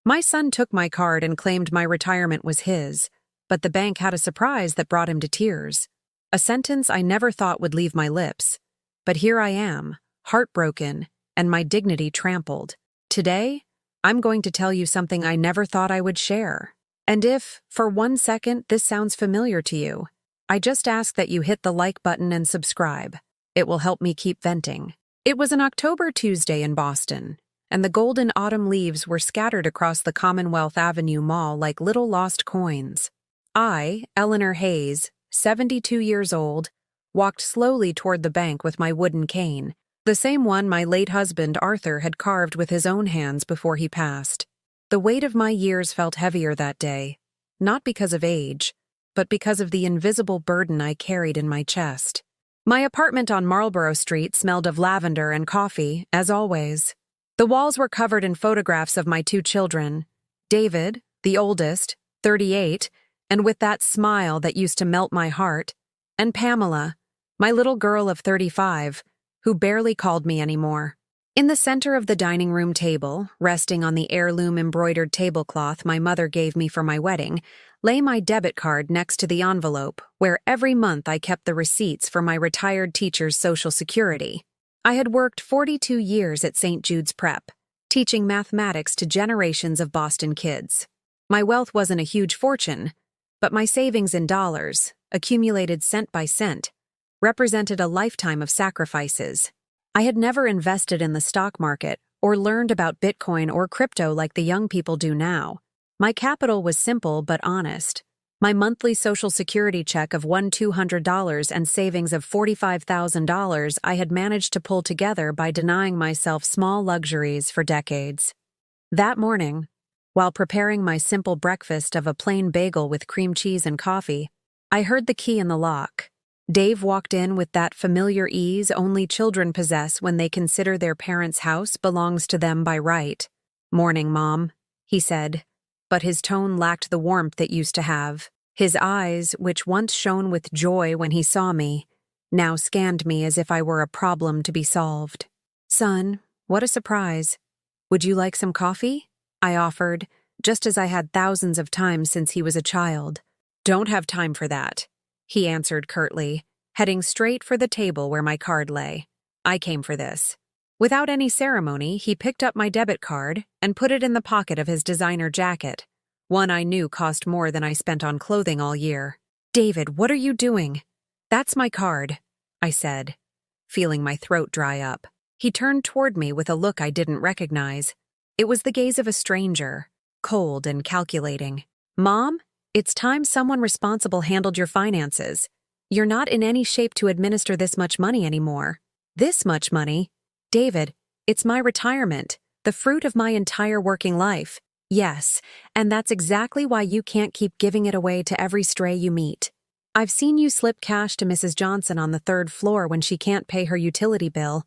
My son took my card and claimed my retirement was his, but the bank had a surprise that brought him to tears. A sentence I never thought would leave my lips. But here I am, heartbroken, and my dignity trampled. Today, I'm going to tell you something I never thought I would share. And if, for 1 second, this sounds familiar to you, I just ask that you hit the like button and subscribe. It will help me keep venting. It was an October Tuesday in Boston, and the golden autumn leaves were scattered across the Commonwealth Avenue Mall like little lost coins. I, Eleanor Hayes, 72 years old, walked slowly toward the bank with my wooden cane, the same one my late husband Arthur had carved with his own hands before he passed. The weight of my years felt heavier that day, not because of age, but because of the invisible burden I carried in my chest. My apartment on Marlborough Street smelled of lavender and coffee, as always. The walls were covered in photographs of my 2 children, David, the oldest, 38, and with that smile that used to melt my heart, and Pamela, my little girl of 35, who barely called me anymore. In the center of the dining room table, resting on the heirloom embroidered tablecloth my mother gave me for my wedding, lay my debit card next to the envelope, where every month I kept the receipts for my retired teacher's Social Security. I had worked 42 years at St. Jude's Prep, teaching mathematics to generations of Boston kids. My wealth wasn't a huge fortune, but my savings in dollars, accumulated cent by cent, represented a lifetime of sacrifices. I had never invested in the stock market or learned about Bitcoin or crypto like the young people do now. My capital was simple but honest. My monthly Social Security check of $200 and savings of $45,000 I had managed to pull together by denying myself small luxuries for decades. That morning, while preparing my simple breakfast of a plain bagel with cream cheese and coffee, I heard the key in the lock. Dave walked in with that familiar ease only children possess when they consider their parents' house belongs to them by right. "Morning, Mom," he said, but his tone lacked the warmth it used to have. His eyes, which once shone with joy when he saw me, now scanned me as if I were a problem to be solved. "Son, what a surprise. Would you like some coffee?" I offered, just as I had thousands of times since he was a child. "Don't have time for that," he answered curtly, heading straight for the table where my card lay. "I came for this." Without any ceremony, he picked up my debit card and put it in the pocket of his designer jacket, one I knew cost more than I spent on clothing all year. "David, what are you doing?" "That's my card," I said, feeling my throat dry up. He turned toward me with a look I didn't recognize. It was the gaze of a stranger, cold and calculating. "Mom, it's time someone responsible handled your finances. You're not in any shape to administer this much money anymore." "This much money? David, it's my retirement, the fruit of my entire working life." "Yes, and that's exactly why you can't keep giving it away to every stray you meet. I've seen you slip cash to Mrs. Johnson on the 3rd floor when she can't pay her utility bill,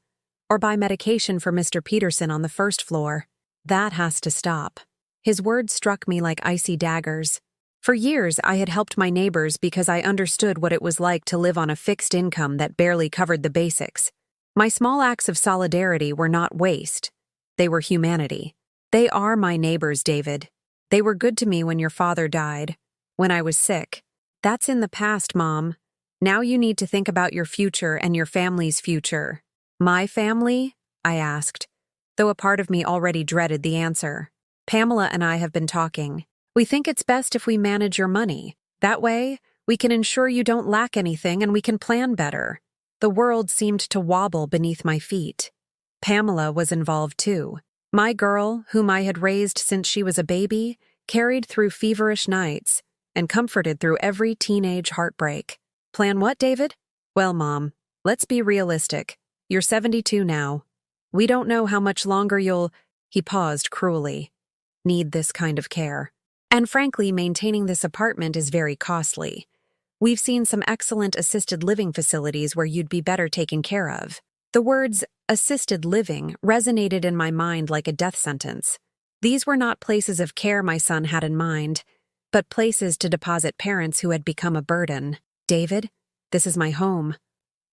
or buy medication for Mr. Peterson on the 1st floor. That has to stop." His words struck me like icy daggers. For years, I had helped my neighbors because I understood what it was like to live on a fixed income that barely covered the basics. My small acts of solidarity were not waste. They were humanity. They are my neighbors, David. They were good to me when your father died, when I was sick. That's in the past, Mom. Now you need to think about your future and your family's future. "My family?" I asked, though a part of me already dreaded the answer. "Pamela and I have been talking. We think it's best if we manage your money. That way, we can ensure you don't lack anything and we can plan better." The world seemed to wobble beneath my feet. Pamela was involved too. My girl, whom I had raised since she was a baby, carried through feverish nights and comforted through every teenage heartbreak. "Plan what, David?" "Well, Mom, let's be realistic. You're 72 now. We don't know how much longer you'll—" He paused cruelly. "Need this kind of care. And frankly, maintaining this apartment is very costly. We've seen some excellent assisted living facilities where you'd be better taken care of." The words assisted living resonated in my mind like a death sentence. These were not places of care my son had in mind, but places to deposit parents who had become a burden. "David, this is my home.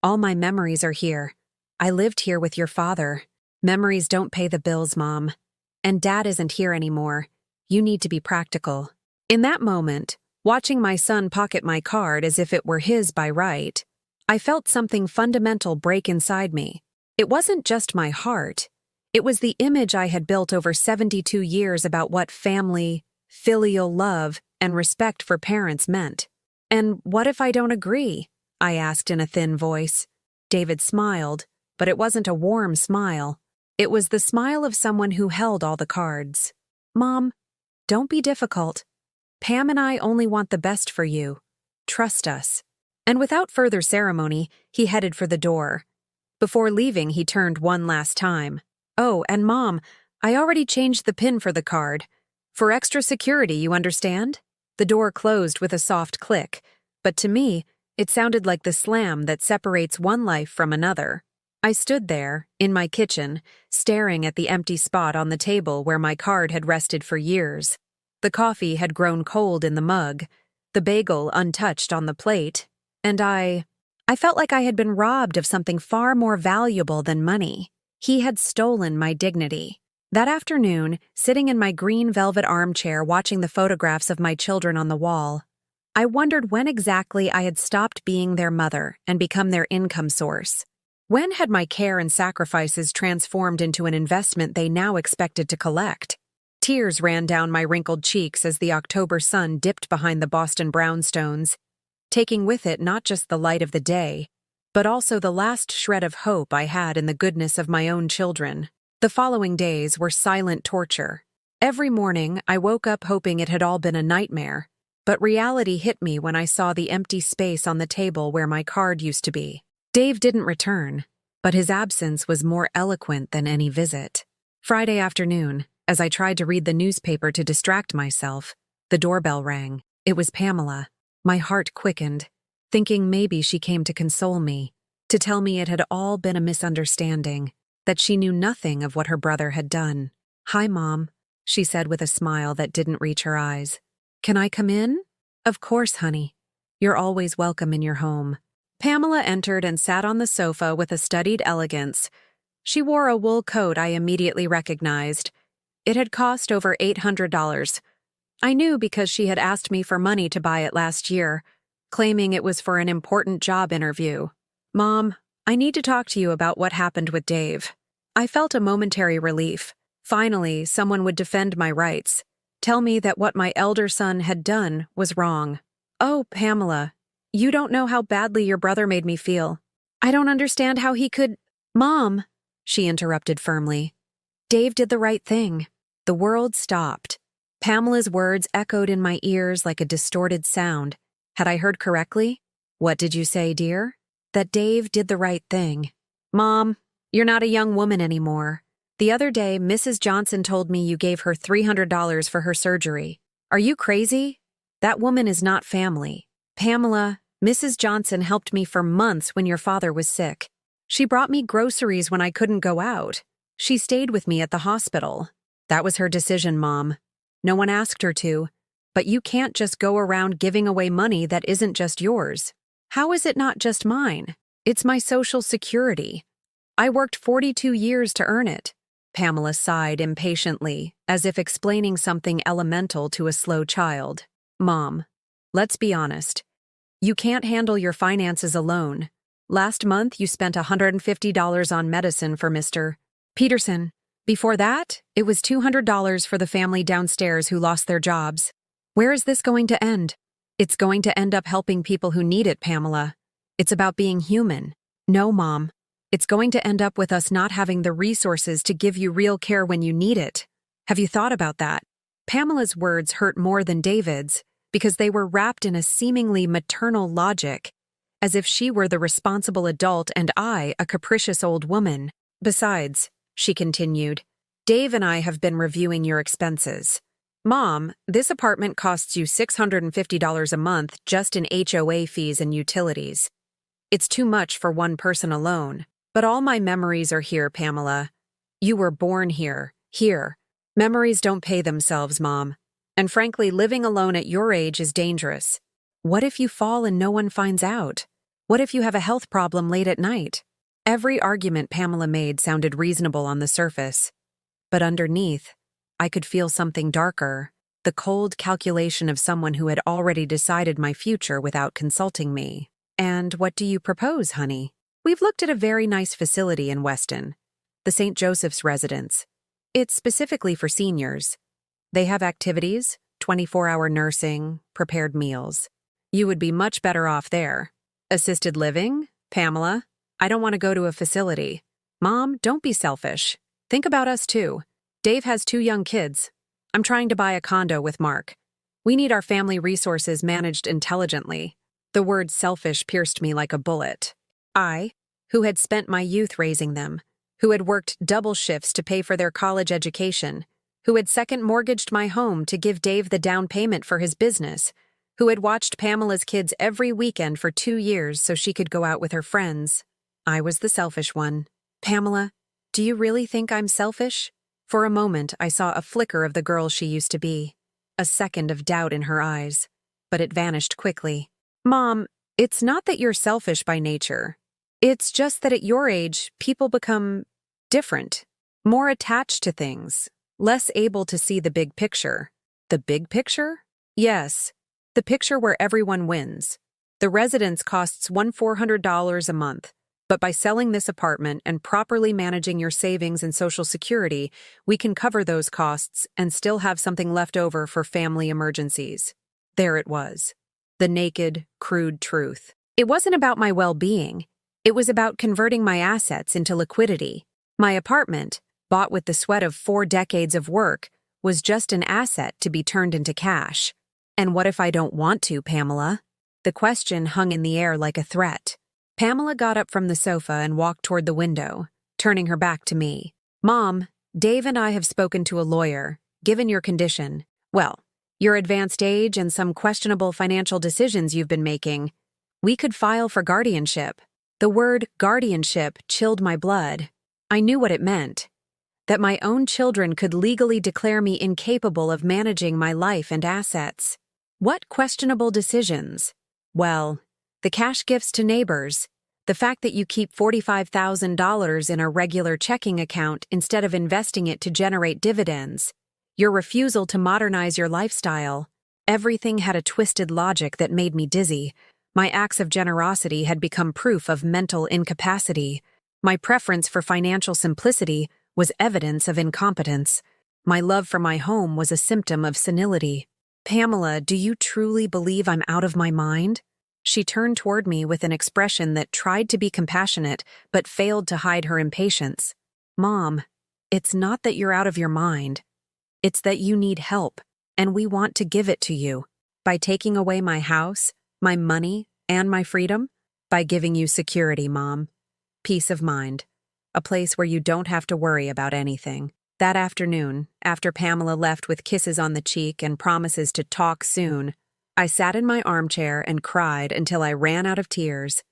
All my memories are here. I lived here with your father. Memories don't pay the bills, Mom. And Dad isn't here anymore. You need to be practical." In that moment, watching my son pocket my card as if it were his by right, I felt something fundamental break inside me. It wasn't just my heart. It was the image I had built over 72 years about what family, filial love, and respect for parents meant. "And what if I don't agree?" I asked in a thin voice. David smiled, but it wasn't a warm smile. It was the smile of someone who held all the cards. "Mom, don't be difficult. Pam and I only want the best for you. Trust us." And without further ceremony, he headed for the door. Before leaving, he turned one last time. "Oh, and Mom, I already changed the PIN for the card. For extra security, you understand?" The door closed with a soft click, but to me, it sounded like the slam that separates one life from another. I stood there, in my kitchen, staring at the empty spot on the table where my card had rested for years. The coffee had grown cold in the mug, the bagel untouched on the plate, and I felt like I had been robbed of something far more valuable than money. He had stolen my dignity. That afternoon, sitting in my green velvet armchair watching the photographs of my children on the wall, I wondered when exactly I had stopped being their mother and become their income source. When had my care and sacrifices transformed into an investment they now expected to collect? Tears ran down my wrinkled cheeks as the October sun dipped behind the Boston brownstones, taking with it not just the light of the day, but also the last shred of hope I had in the goodness of my own children. The following days were silent torture. Every morning, I woke up hoping it had all been a nightmare, but reality hit me when I saw the empty space on the table where my card used to be. Dave didn't return, but his absence was more eloquent than any visit. Friday afternoon, as I tried to read the newspaper to distract myself, the doorbell rang. It was Pamela. My heart quickened, thinking maybe she came to console me, to tell me it had all been a misunderstanding, that she knew nothing of what her brother had done. "Hi, Mom," she said with a smile that didn't reach her eyes. "Can I come in?" "Of course, honey. You're always welcome in your home." Pamela entered and sat on the sofa with a studied elegance. She wore a wool coat I immediately recognized. It had cost over $800. I knew because she had asked me for money to buy it last year, claiming it was for an important job interview. "Mom, I need to talk to you about what happened with Dave." I felt a momentary relief. Finally, someone would defend my rights, tell me that what my elder son had done was wrong. "Oh, Pamela, you don't know how badly your brother made me feel. I don't understand how he could—" "Mom," she interrupted firmly. "Dave did the right thing." The world stopped. Pamela's words echoed in my ears like a distorted sound. Had I heard correctly? "What did you say, dear?" "That Dave did the right thing." "Mom, you're not a young woman anymore. The other day, Mrs. Johnson told me you gave her $300 for her surgery. Are you crazy? That woman is not family." "Pamela, Mrs. Johnson helped me for months when your father was sick. She brought me groceries when I couldn't go out. She stayed with me at the hospital." "That was her decision, Mom. No one asked her to. But you can't just go around giving away money that isn't just yours." "How is it not just mine? It's my social security. I worked 42 years to earn it." Pamela sighed impatiently, as if explaining something elemental to a slow child. "Mom, let's be honest. You can't handle your finances alone. Last month, you spent $150 on medicine for Mr. Peterson. Before that, it was $200 for the family downstairs who lost their jobs. Where is this going to end? It's going to end up helping people who need it, Pamela. It's about being human." "No, Mom. It's going to end up with us not having the resources to give you real care when you need it. Have you thought about that?" Pamela's words hurt more than David's because they were wrapped in a seemingly maternal logic, as if she were the responsible adult and I a capricious old woman. "Besides," she continued, "Dave and I have been reviewing your expenses. Mom, this apartment costs you $650 a month just in HOA fees and utilities. It's too much for one person alone. But all my memories are here, Pamela. You were born here. Memories don't pay themselves, Mom. And frankly, living alone at your age is dangerous. What if you fall and no one finds out? What if you have a health problem late at night?" Every argument Pamela made sounded reasonable on the surface. But underneath, I could feel something darker. the cold calculation of someone who had already decided my future without consulting me. "And what do you propose, honey?" "We've looked at a very nice facility in Weston, the St. Joseph's Residence. It's specifically for seniors. They have activities, 24-hour nursing, prepared meals. You would be much better off there." "Assisted living? Pamela, I don't want to go to a facility." "Mom, don't be selfish. Think about us too. Dave has 2 young kids. I'm trying to buy a condo with Mark. We need our family resources managed intelligently." The word selfish pierced me like a bullet. I, who had spent my youth raising them, who had worked double shifts to pay for their college education, who had second mortgaged my home to give Dave the down payment for his business, who had watched Pamela's kids every weekend for 2 years so she could go out with her friends. I was the selfish one. "Pamela, do you really think I'm selfish?" For a moment, I saw a flicker of the girl she used to be, a second of doubt in her eyes, but it vanished quickly. "Mom, it's not that you're selfish by nature. It's just that at your age, people become different, more attached to things, less able to see the big picture." "The big picture?" "Yes, the picture where everyone wins. The residence costs $1,400 a month, but by selling this apartment and properly managing your savings and Social Security, we can cover those costs and still have something left over for family emergencies." There it was, the naked, crude truth. It wasn't about my well-being. It was about converting my assets into liquidity. My apartment, bought with the sweat of 4 decades of work, was just an asset to be turned into cash. "And what if I don't want to, Pamela?" The question hung in the air like a threat. Pamela got up from the sofa and walked toward the window, turning her back to me. "Mom, Dave and I have spoken to a lawyer. Given your condition, well, your advanced age and some questionable financial decisions you've been making, we could file for guardianship." The word guardianship chilled my blood. I knew what it meant. That my own children could legally declare me incapable of managing my life and assets. What questionable decisions? Well, the cash gifts to neighbors, the fact that you keep $45,000 in a regular checking account instead of investing it to generate dividends, your refusal to modernize your lifestyle. Everything had a twisted logic that made me dizzy. My acts of generosity had become proof of mental incapacity. My preference for financial simplicity was evidence of incompetence. My love for my home was a symptom of senility. "Pamela, do you truly believe I'm out of my mind?" She turned toward me with an expression that tried to be compassionate but failed to hide her impatience. "Mom, it's not that you're out of your mind. It's that you need help, and we want to give it to you. By taking away my house, my money, and my freedom? By giving you security, Mom. Peace of mind. A place where you don't have to worry about anything." That afternoon, after Pamela left with kisses on the cheek and promises to talk soon, I sat in my armchair and cried until I ran out of tears.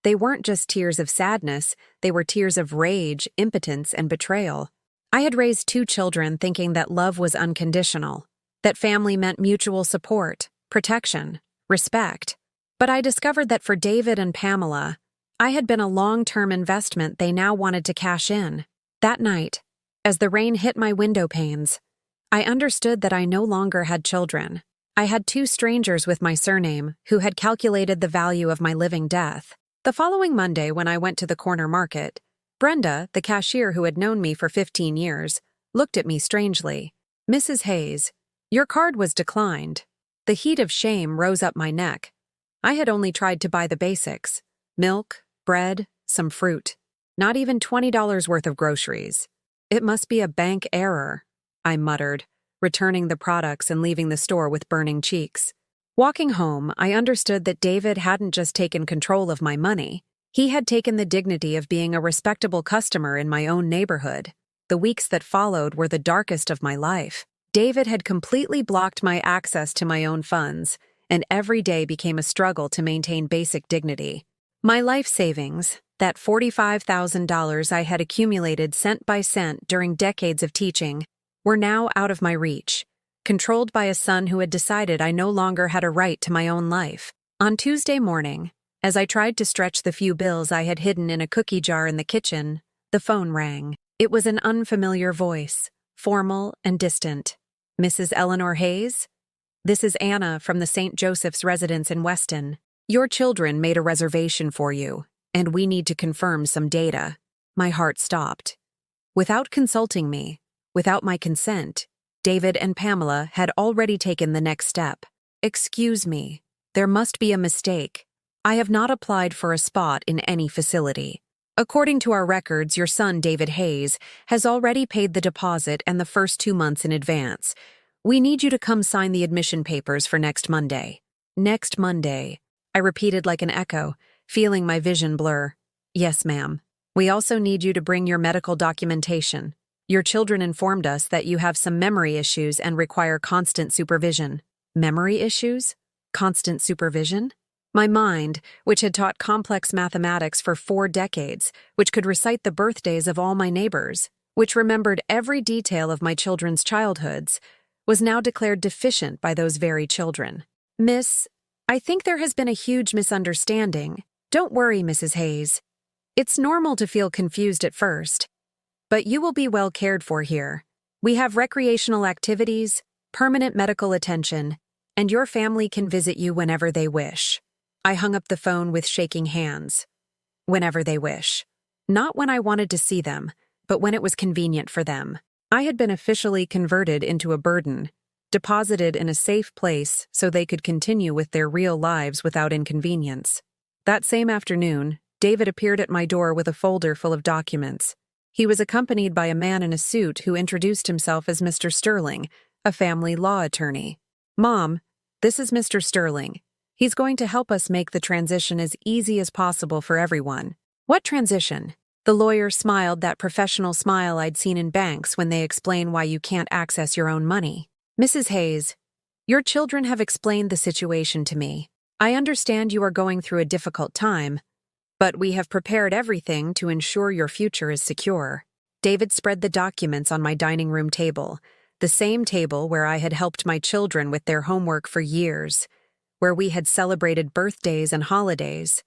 They weren't just tears of sadness, they were tears of rage, impotence, and betrayal. I had raised 2 children thinking that love was unconditional, that family meant mutual support, protection, respect. But I discovered that for David and Pamela, I had been a long-term investment they now wanted to cash in. That night, as the rain hit my window panes, I understood that I no longer had children. I had 2 strangers with my surname who had calculated the value of my living death. The following Monday, when I went to the corner market, Brenda, the cashier who had known me for 15 years, looked at me strangely. "Mrs. Hayes, your card was declined." The heat of shame rose up my neck. I had only tried to buy the basics: milk, bread, some fruit. Not even $20 worth of groceries. "It must be a bank error," I muttered, returning the products and leaving the store with burning cheeks. Walking home, I understood that David hadn't just taken control of my money. He had taken the dignity of being a respectable customer in my own neighborhood. The weeks that followed were the darkest of my life. David had completely blocked my access to my own funds, and every day became a struggle to maintain basic dignity. My life savings, that $45,000 I had accumulated cent by cent during decades of teaching, were now out of my reach, controlled by a son who had decided I no longer had a right to my own life. On Tuesday morning, as I tried to stretch the few bills I had hidden in a cookie jar in the kitchen, the phone rang. It was an unfamiliar voice, formal and distant. Mrs. Eleanor Hayes? This is Anna from the St. Joseph's residence in Weston. Your children made a reservation for you, and we need to confirm some data. My heart stopped. Without consulting me, without my consent, David and Pamela had already taken the next step. Excuse me, there must be a mistake. I have not applied for a spot in any facility. According to our records, your son, David Hayes, has already paid the deposit and the first 2 months in advance. We need you to come sign the admission papers for next Monday. Next Monday, I repeated like an echo, feeling my vision blur. Yes, ma'am. We also need you to bring your medical documentation. Your children informed us that you have some memory issues and require constant supervision. Memory issues? Constant supervision? My mind, which had taught complex mathematics for 4 decades, which could recite the birthdays of all my neighbors, which remembered every detail of my children's childhoods, was now declared deficient by those very children. Miss, I think there has been a huge misunderstanding. Don't worry, Mrs. Hayes. It's normal to feel confused at first, but you will be well cared for here. We have recreational activities, permanent medical attention, and your family can visit you whenever they wish. I hung up the phone with shaking hands. Whenever they wish. Not when I wanted to see them, but when it was convenient for them. I had been officially converted into a burden, deposited in a safe place so they could continue with their real lives without inconvenience. That same afternoon, David appeared at my door with a folder full of documents. He was accompanied by a man in a suit who introduced himself as Mr. Sterling, a family law attorney. Mom, this is Mr. Sterling. He's going to help us make the transition as easy as possible for everyone. What transition? The lawyer smiled that professional smile I'd seen in banks when they explain why you can't access your own money. Mrs. Hayes, your children have explained the situation to me. I understand you are going through a difficult time, but we have prepared everything to ensure your future is secure. David spread the documents on my dining room table, the same table where I had helped my children with their homework for years, where we had celebrated birthdays and holidays,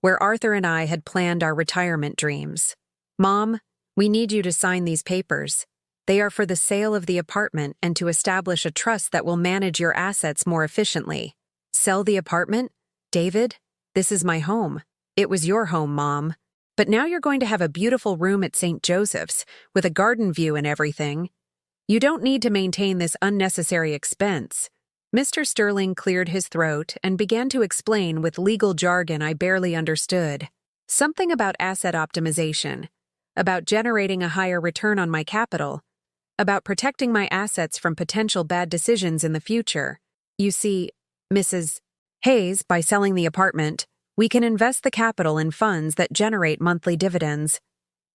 where Arthur and I had planned our retirement dreams. Mom, we need you to sign these papers. They are for the sale of the apartment and to establish a trust that will manage your assets more efficiently. Sell the apartment? David, this is my home. It was your home, Mom. But now you're going to have a beautiful room at St. Joseph's with a garden view and everything. You don't need to maintain this unnecessary expense. Mr. Sterling cleared his throat and began to explain with legal jargon I barely understood. Something about asset optimization, about generating a higher return on my capital, about protecting my assets from potential bad decisions in the future. You see, Mrs. Hayes, by selling the apartment, we can invest the capital in funds that generate monthly dividends.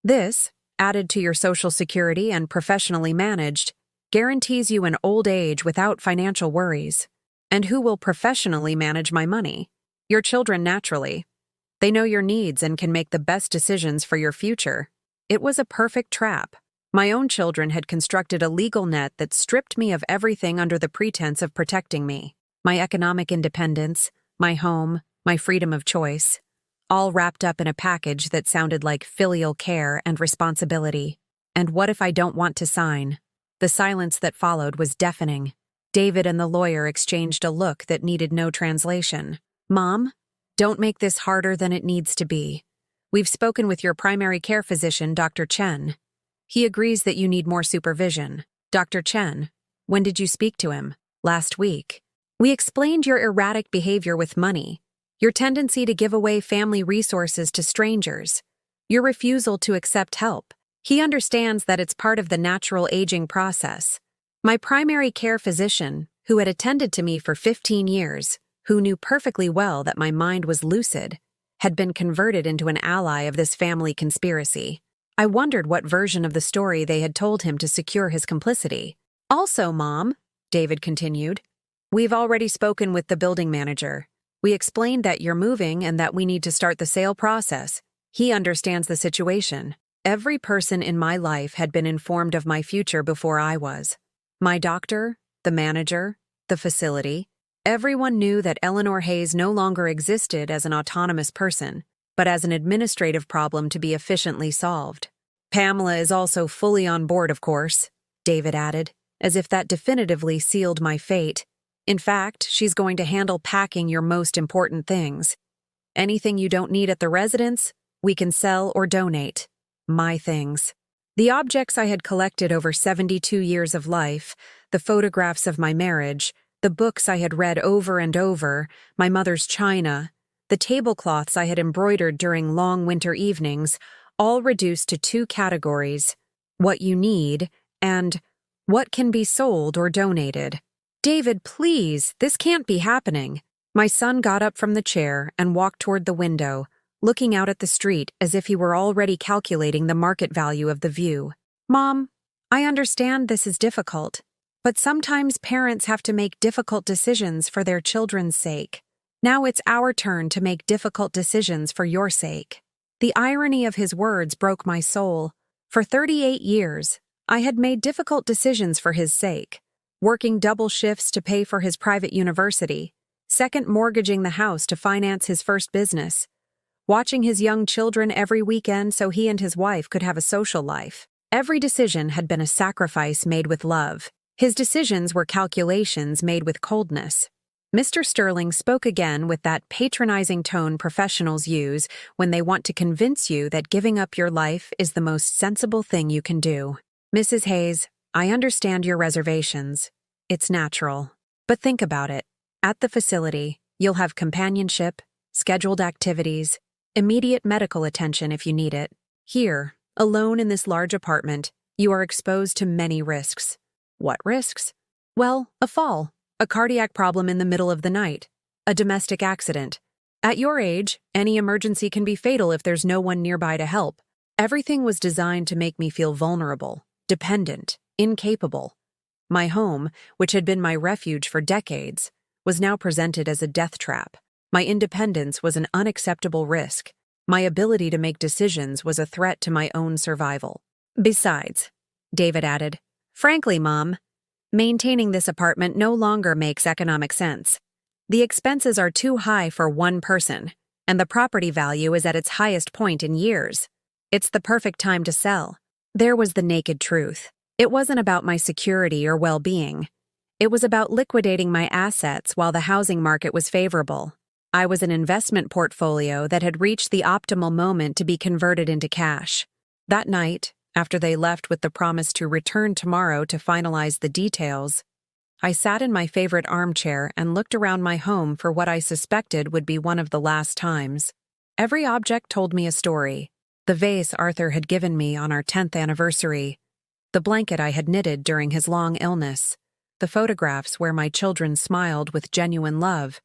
This, added to your Social Security and professionally managed, guarantees you an old age without financial worries. And who will professionally manage my money? Your children, naturally. They know your needs and can make the best decisions for your future. It was a perfect trap. My own children had constructed a legal net that stripped me of everything under the pretense of protecting me. My economic independence, my home, my freedom of choice, all wrapped up in a package that sounded like filial care and responsibility. And what if I don't want to sign? The silence that followed was deafening. David and the lawyer exchanged a look that needed no translation. Mom, don't make this harder than it needs to be. We've spoken with your primary care physician, Dr. Chen. He agrees that you need more supervision. Dr. Chen, when did you speak to him? Last week. We explained your erratic behavior with money, your tendency to give away family resources to strangers, your refusal to accept help. He understands that it's part of the natural aging process. My primary care physician, who had attended to me for 15 years, who knew perfectly well that my mind was lucid, had been converted into an ally of this family conspiracy. I wondered what version of the story they had told him to secure his complicity. Also, Mom, David continued, we've already spoken with the building manager. We explained that you're moving and that we need to start the sale process. He understands the situation. Every person in my life had been informed of my future before I was. My doctor, the manager, the facility. Everyone knew that Eleanor Hayes no longer existed as an autonomous person, but as an administrative problem to be efficiently solved. Pamela is also fully on board, of course, David added. as if that definitively sealed my fate. In fact, she's going to handle packing your most important things. Anything you don't need at the residence, we can sell or donate. My things. The objects I had collected over 72 years of life, the photographs of my marriage, the books I had read over and over, my mother's china, the tablecloths I had embroidered during long winter evenings, all reduced to two categories: what you need and what can be sold or donated. David, please, this can't be happening. My son got up from the chair and walked toward the window, looking out at the street as if he were already calculating the market value of the view. Mom, I understand this is difficult, but sometimes parents have to make difficult decisions for their children's sake. Now it's our turn to make difficult decisions for your sake. The irony of his words broke my soul. For 38 years, I had made difficult decisions for his sake, working double shifts to pay for his private university, second mortgaging the house to finance his first business, watching his young children every weekend so he and his wife could have a social life. Every decision had been a sacrifice made with love. His decisions were calculations made with coldness. Mr. Sterling spoke again with that patronizing tone professionals use when they want to convince you that giving up your life is the most sensible thing you can do. Mrs. Hayes, I understand your reservations. It's natural. But think about it. At the facility, you'll have companionship, scheduled activities, immediate medical attention if you need it. Here, alone in this large apartment, you are exposed to many risks. What risks? Well, a fall, a cardiac problem in the middle of the night, a domestic accident. At your age, any emergency can be fatal if there's no one nearby to help. Everything was designed to make me feel vulnerable, dependent, incapable. My home, which had been my refuge for decades, was now presented as a death trap. My independence was an unacceptable risk. My ability to make decisions was a threat to my own survival. Besides, David added, frankly, Mom, maintaining this apartment no longer makes economic sense. The expenses are too high for one person, and the property value is at its highest point in years. It's the perfect time to sell. There was the naked truth. It wasn't about my security or well-being. It was about liquidating my assets while the housing market was favorable. I was an investment portfolio that had reached the optimal moment to be converted into cash. That night, after they left with the promise to return tomorrow to finalize the details, I sat in my favorite armchair and looked around my home for what I suspected would be one of the last times. Every object told me a story. The vase Arthur had given me on our 10th anniversary, the blanket I had knitted during his long illness, the photographs where my children smiled with genuine love,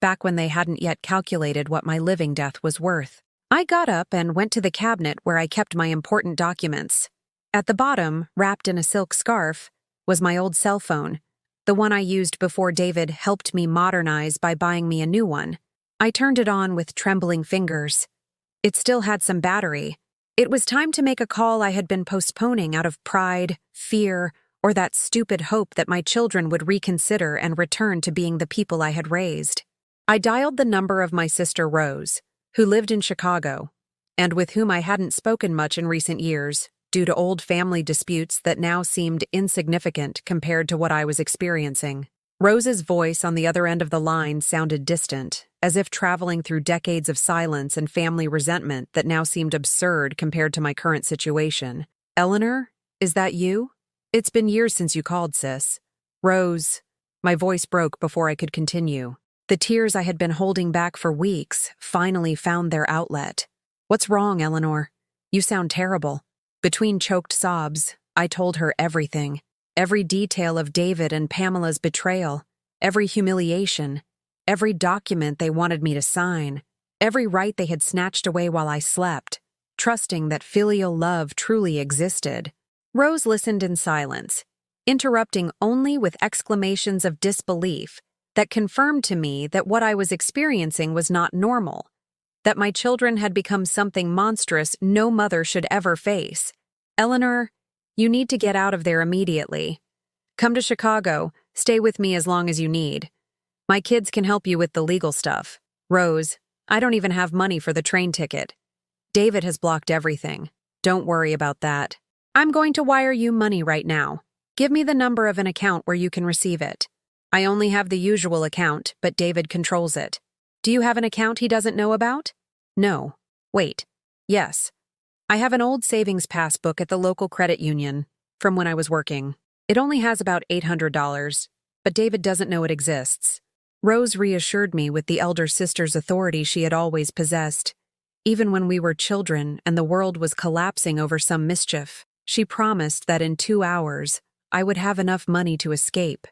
back when they hadn't yet calculated what my living death was worth. I got up and went to the cabinet where I kept my important documents. At the bottom, wrapped in a silk scarf, was my old cell phone, the one I used before David helped me modernize by buying me a new one. I turned it on with trembling fingers. It still had some battery. It was time to make a call I had been postponing out of pride, fear, or that stupid hope that my children would reconsider and return to being the people I had raised. I dialed the number of my sister Rose, who lived in Chicago, and with whom I hadn't spoken much in recent years, due to old family disputes that now seemed insignificant compared to what I was experiencing. Rose's voice on the other end of the line sounded distant, as if traveling through decades of silence and family resentment that now seemed absurd compared to my current situation. Eleanor, is that you? It's been years since you called, sis. Rose. My voice broke before I could continue. The tears I had been holding back for weeks finally found their outlet. What's wrong, Eleanor? You sound terrible. Between choked sobs, I told her everything. Every detail of David and Pamela's betrayal. Every humiliation. Every document they wanted me to sign. Every right they had snatched away while I slept, trusting that filial love truly existed. Rose listened in silence, interrupting only with exclamations of disbelief that confirmed to me that what I was experiencing was not normal, that my children had become something monstrous no mother should ever face. Eleanor, you need to get out of there immediately. Come to Chicago, stay with me as long as you need. My kids can help you with the legal stuff. Rose, I don't even have money for the train ticket. David has blocked everything. Don't worry about that. I'm going to wire you money right now. Give me the number of an account where you can receive it. I only have the usual account, but David controls it. Do you have an account he doesn't know about? No. Wait. Yes. I have an old savings passbook at the local credit union from when I was working. It only has about $800, but David doesn't know it exists. Rose reassured me with the elder sister's authority she had always possessed. Even when we were children and the world was collapsing over some mischief, she promised that in 2 hours I would have enough money to escape,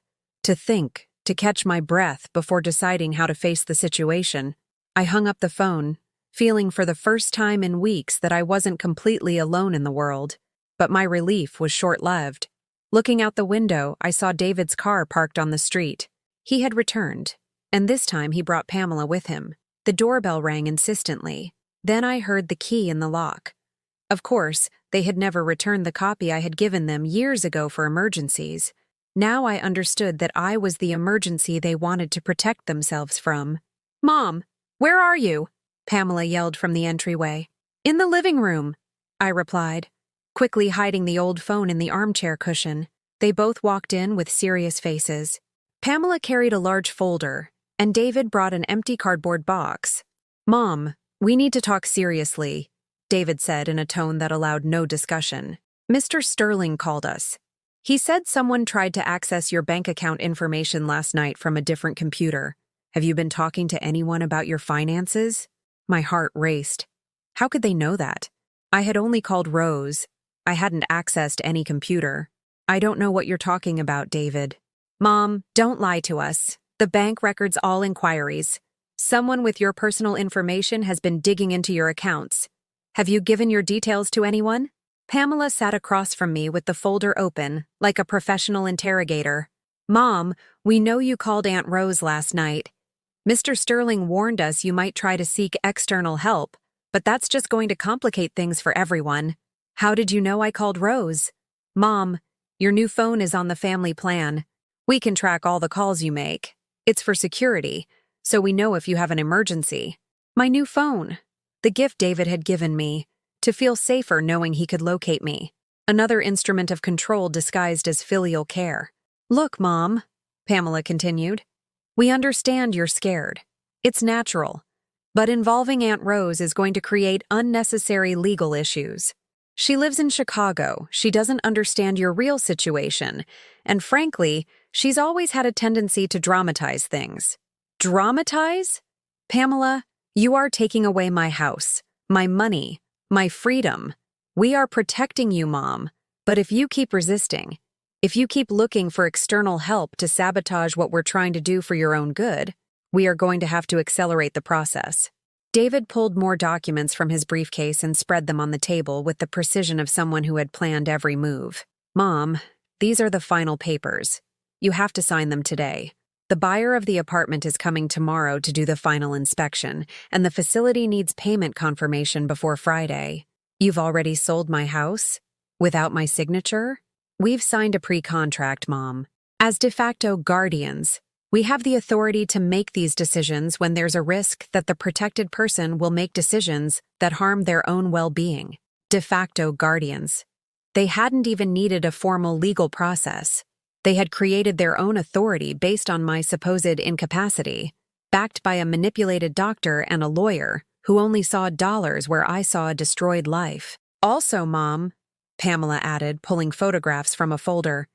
to think, to catch my breath before deciding how to face the situation. I hung up the phone, feeling for the first time in weeks that I wasn't completely alone in the world. But my relief was short-lived. Looking out the window, I saw David's car parked on the street. He had returned, and this time he brought Pamela with him. The doorbell rang insistently. Then I heard the key in the lock. Of course, they had never returned the copy I had given them years ago for emergencies. Now I understood that I was the emergency they wanted to protect themselves from. "Mom, where are you?" Pamela yelled from the entryway. "In the living room," I replied, quickly hiding the old phone in the armchair cushion. They both walked in with serious faces. Pamela carried a large folder, and David brought an empty cardboard box. "Mom, we need to talk seriously," David said in a tone that allowed no discussion. "Mr. Sterling called us. He said someone tried to access your bank account information last night from a different computer. Have you been talking to anyone about your finances?" My heart raced. How could they know that? I had only called Rose. I hadn't accessed any computer. "I don't know what you're talking about, David." "Mom, don't lie to us. The bank records all inquiries. Someone with your personal information has been digging into your accounts. Have you given your details to anyone?" Pamela sat across from me with the folder open, like a professional interrogator. "Mom, we know you called Aunt Rose last night. Mr. Sterling warned us you might try to seek external help, but that's just going to complicate things for everyone. How did you know I called Rose?" "Mom, your new phone is on the family plan. We can track all the calls you make. It's for security, so we know if you have an emergency." My new phone. The gift David had given me, to feel safer knowing he could locate me. Another instrument of control disguised as filial care. "Look, Mom," Pamela continued, "we understand you're scared. It's natural. But involving Aunt Rose is going to create unnecessary legal issues. She lives in Chicago, she doesn't understand your real situation, and frankly, she's always had a tendency to dramatize things." "Dramatize? Pamela, you are taking away my house, my money, my freedom. We are protecting you, Mom. But if you keep resisting, if you keep looking for external help to sabotage what we're trying to do for your own good, we are going to have to accelerate the process." David pulled more documents from his briefcase and spread them on the table with the precision of someone who had planned every move. "Mom, these are the final papers. You have to sign them today. The buyer of the apartment is coming tomorrow to do the final inspection, and the facility needs payment confirmation before Friday. You've already sold my house? Without my signature? We've signed a pre-contract, Mom. As de facto guardians, we have the authority to make these decisions when there's a risk that the protected person will make decisions that harm their own well-being. De facto guardians. They hadn't even needed a formal legal process. They had created their own authority based on my supposed incapacity, backed by a manipulated doctor and a lawyer who only saw dollars where I saw a destroyed life. "Also, Mom," Pamela added, pulling photographs from a folder,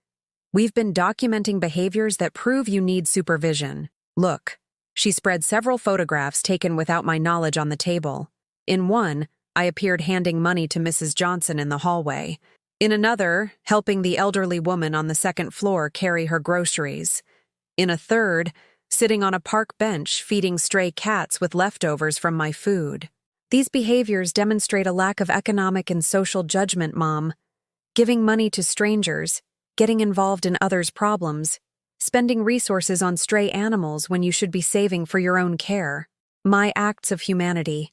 "we've been documenting behaviors that prove you need supervision. Look." She spread several photographs taken without my knowledge on the table. In one, I appeared handing money to Mrs. Johnson in the hallway. In another, helping the elderly woman on the second floor carry her groceries. In a third, sitting on a park bench feeding stray cats with leftovers from my food. These behaviors demonstrate a lack of economic and social judgment, Mom. Giving money to strangers, getting involved in others' problems, spending resources on stray animals when you should be saving for your own care. My acts of humanity,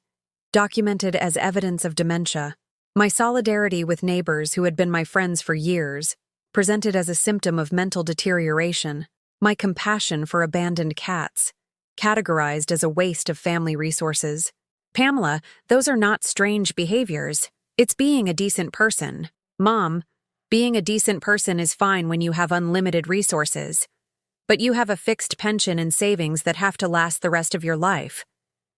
documented as evidence of dementia. My solidarity with neighbors who had been my friends for years, presented as a symptom of mental deterioration. My compassion for abandoned cats, categorized as a waste of family resources. "Pamela, those are not strange behaviors. It's being a decent person. Mom, Being a decent person is fine when you have unlimited resources. But you have a fixed pension and savings that have to last the rest of your life.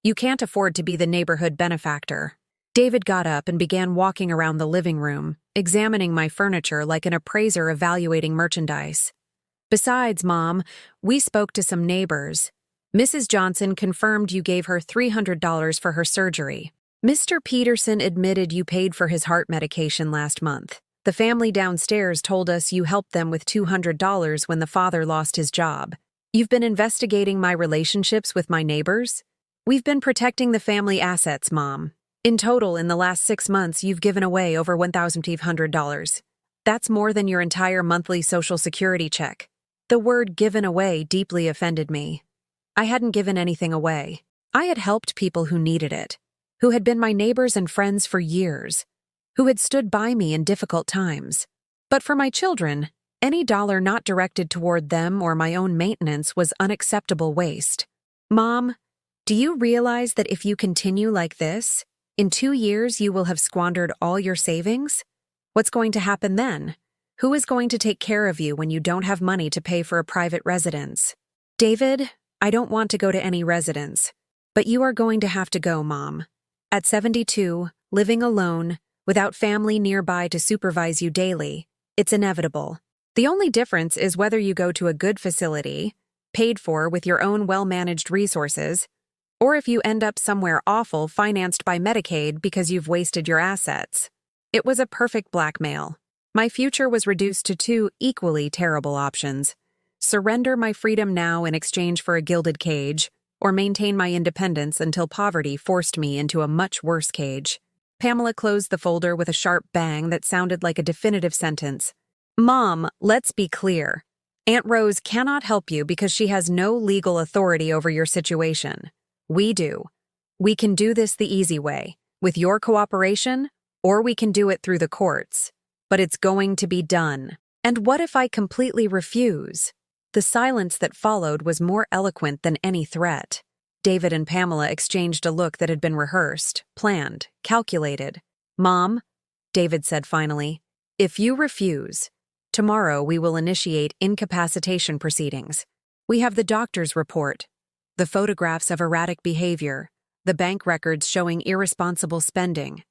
You can't afford to be the neighborhood benefactor. David got up and began walking around the living room, examining my furniture like an appraiser evaluating merchandise. Besides, Mom, we spoke to some neighbors. Mrs. Johnson confirmed you gave her $300 for her surgery. Mr. Peterson admitted you paid for his heart medication last month. The family downstairs told us you helped them with $200 when the father lost his job. You've been investigating my relationships with my neighbors? We've been protecting the family assets, Mom. In total, in the last 6 months, you've given away over $1,500. That's more than your entire monthly Social Security check. The word given away deeply offended me. I hadn't given anything away. I had helped people who needed it, who had been my neighbors and friends for years, who had stood by me in difficult times. But for my children, any dollar not directed toward them or my own maintenance was unacceptable waste. Mom, do you realize that if you continue like this, in 2 years you will have squandered all your savings? What's going to happen then? Who is going to take care of you when you don't have money to pay for a private residence? David, I don't want to go to any residence, but you are going to have to go, Mom. At 72, living alone, without family nearby to supervise you daily, it's inevitable. The only difference is whether you go to a good facility, paid for with your own well-managed resources, or if you end up somewhere awful financed by Medicaid because you've wasted your assets. It was a perfect blackmail. My future was reduced to 2 equally terrible options: surrender my freedom now in exchange for a gilded cage, or maintain my independence until poverty forced me into a much worse cage. Pamela closed the folder with a sharp bang that sounded like a definitive sentence. Mom, let's be clear. Aunt Rose cannot help you because she has no legal authority over your situation. We do. We can do this the easy way, with your cooperation, or we can do it through the courts. But it's going to be done. And what if I completely refuse? The silence that followed was more eloquent than any threat. David and Pamela exchanged a look that had been rehearsed, planned, calculated. Mom, David said finally, if you refuse, tomorrow we will initiate incapacitation proceedings. We have the doctor's report, the photographs of erratic behavior, the bank records showing irresponsible spending,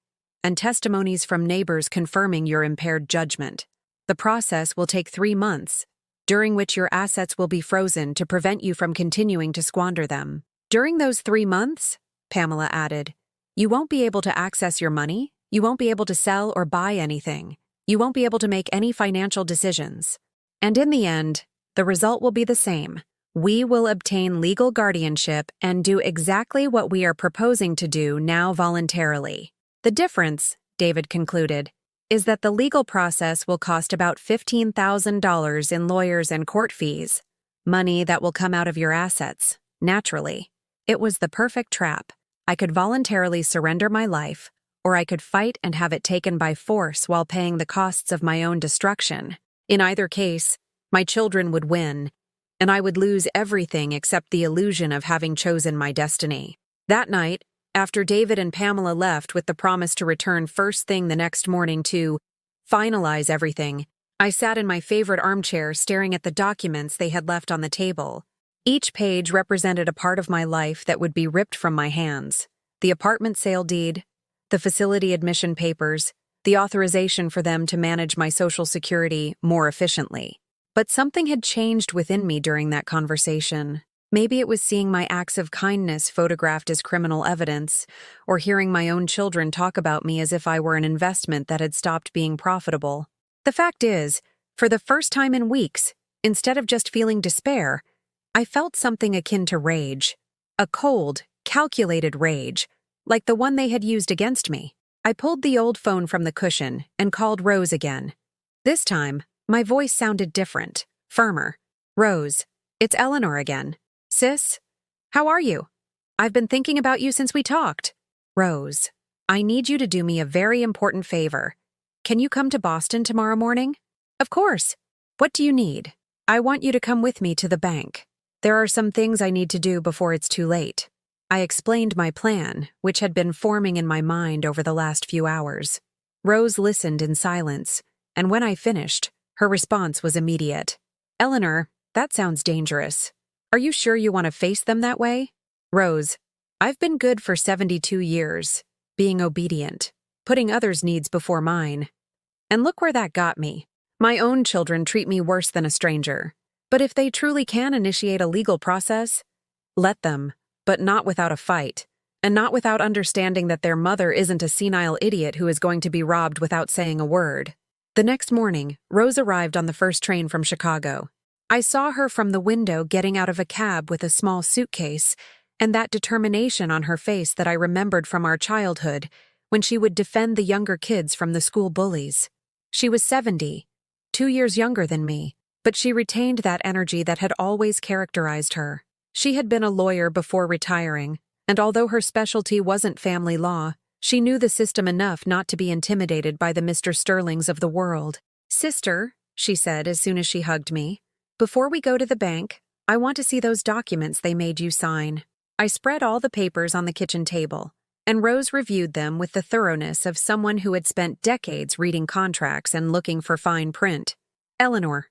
and testimonies from neighbors confirming your impaired judgment. The process will take 3 months, during which your assets will be frozen to prevent you from continuing to squander them. During those 3 months, Pamela added, you won't be able to access your money, you won't be able to sell or buy anything, you won't be able to make any financial decisions. And in the end, the result will be the same. We will obtain legal guardianship and do exactly what we are proposing to do now voluntarily. The difference, David concluded, is that the legal process will cost about $15,000 in lawyers and court fees, money that will come out of your assets, naturally. It was the perfect trap. I could voluntarily surrender my life, or I could fight and have it taken by force while paying the costs of my own destruction. In either case, my children would win, and I would lose everything except the illusion of having chosen my destiny. That night, after David and Pamela left with the promise to return first thing the next morning to finalize everything, I sat in my favorite armchair staring at the documents they had left on the table. Each page represented a part of my life that would be ripped from my hands: the apartment sale deed, the facility admission papers, the authorization for them to manage my Social Security more efficiently. But something had changed within me during that conversation. Maybe it was seeing my acts of kindness photographed as criminal evidence, or hearing my own children talk about me as if I were an investment that had stopped being profitable. The fact is, for the first time in weeks, instead of just feeling despair, I felt something akin to rage. A cold, calculated rage, like the one they had used against me. I pulled the old phone from the cushion and called Rose again. This time, my voice sounded different, firmer. Rose, it's Eleanor again. Sis, how are you? I've been thinking about you since we talked. Rose, I need you to do me a very important favor. Can you come to Boston tomorrow morning? Of course. What do you need? I want you to come with me to the bank. There are some things I need to do before it's too late. I explained my plan, which had been forming in my mind over the last few hours. Rose listened in silence, and when I finished, her response was immediate. Eleanor, that sounds dangerous. Are you sure you want to face them that way? Rose, I've been good for 72 years, being obedient, putting others' needs before mine. And look where that got me. My own children treat me worse than a stranger. But if they truly can initiate a legal process, let them, but not without a fight, and not without understanding that their mother isn't a senile idiot who is going to be robbed without saying a word. The next morning, Rose arrived on the first train from Chicago. I saw her from the window getting out of a cab with a small suitcase, and that determination on her face that I remembered from our childhood, when she would defend the younger kids from the school bullies. She was 70, 2 years younger than me, but she retained that energy that had always characterized her. She had been a lawyer before retiring, and although her specialty wasn't family law, she knew the system enough not to be intimidated by the Mr. Sterlings of the world. Sister, she said as soon as she hugged me, before we go to the bank, I want to see those documents they made you sign. I spread all the papers on the kitchen table, and Rose reviewed them with the thoroughness of someone who had spent decades reading contracts and looking for fine print. Eleanor,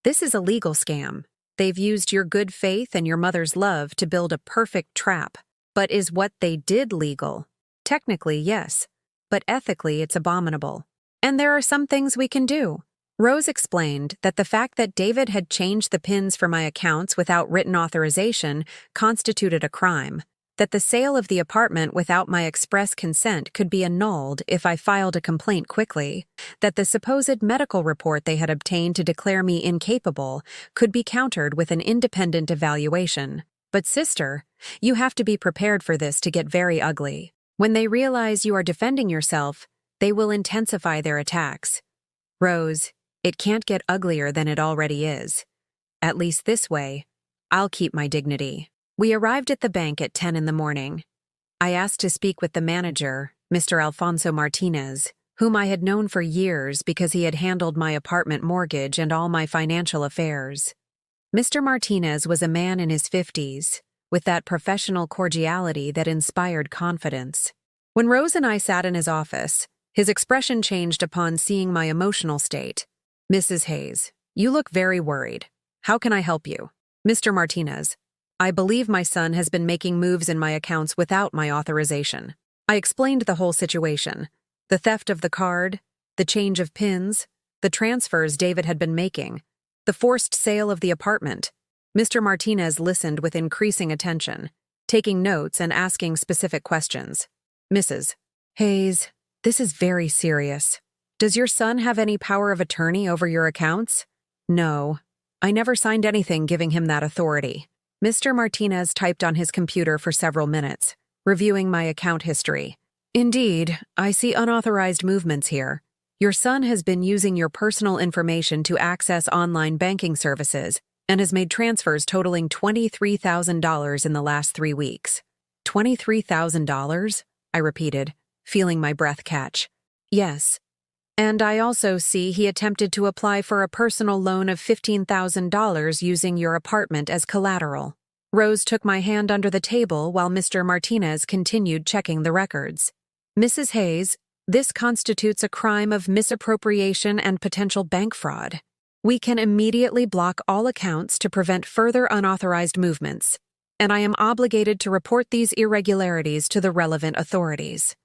this is a legal scam. They've used your good faith and your mother's love to build a perfect trap. But is what they did legal? Technically, yes, but ethically it's abominable. And there are some things we can do. Rose explained that the fact that David had changed the PINs for my accounts without written authorization constituted a crime, that the sale of the apartment without my express consent could be annulled if I filed a complaint quickly, that the supposed medical report they had obtained to declare me incapable could be countered with an independent evaluation. But sister, you have to be prepared for this to get very ugly. When they realize you are defending yourself, they will intensify their attacks. Rose, it can't get uglier than it already is. At least this way, I'll keep my dignity. We arrived at the bank at 10 in the morning. I asked to speak with the manager, Mr. Alfonso Martinez, whom I had known for years because he had handled my apartment mortgage and all my financial affairs. Mr. Martinez was a man in his 50s, with that professional cordiality that inspired confidence. When Rose and I sat in his office, his expression changed upon seeing my emotional state. Mrs. Hayes, you look very worried. How can I help you? Mr. Martinez, I believe my son has been making moves in my accounts without my authorization. I explained the whole situation. The theft of the card, the change of PINs, the transfers David had been making, the forced sale of the apartment. Mr. Martinez listened with increasing attention, taking notes and asking specific questions. Mrs. Hayes, this is very serious. Does your son have any power of attorney over your accounts? No. I never signed anything giving him that authority. Mr. Martinez typed on his computer for several minutes, reviewing my account history. Indeed, I see unauthorized movements here. Your son has been using your personal information to access online banking services and has made transfers totaling $23,000 in the last 3 weeks. $23,000? I repeated, feeling my breath catch. Yes. And I also see he attempted to apply for a personal loan of $15,000 using your apartment as collateral. Rose took my hand under the table while Mr. Martinez continued checking the records. Mrs. Hayes, this constitutes a crime of misappropriation and potential bank fraud. We can immediately block all accounts to prevent further unauthorized movements, and I am obligated to report these irregularities to the relevant authorities.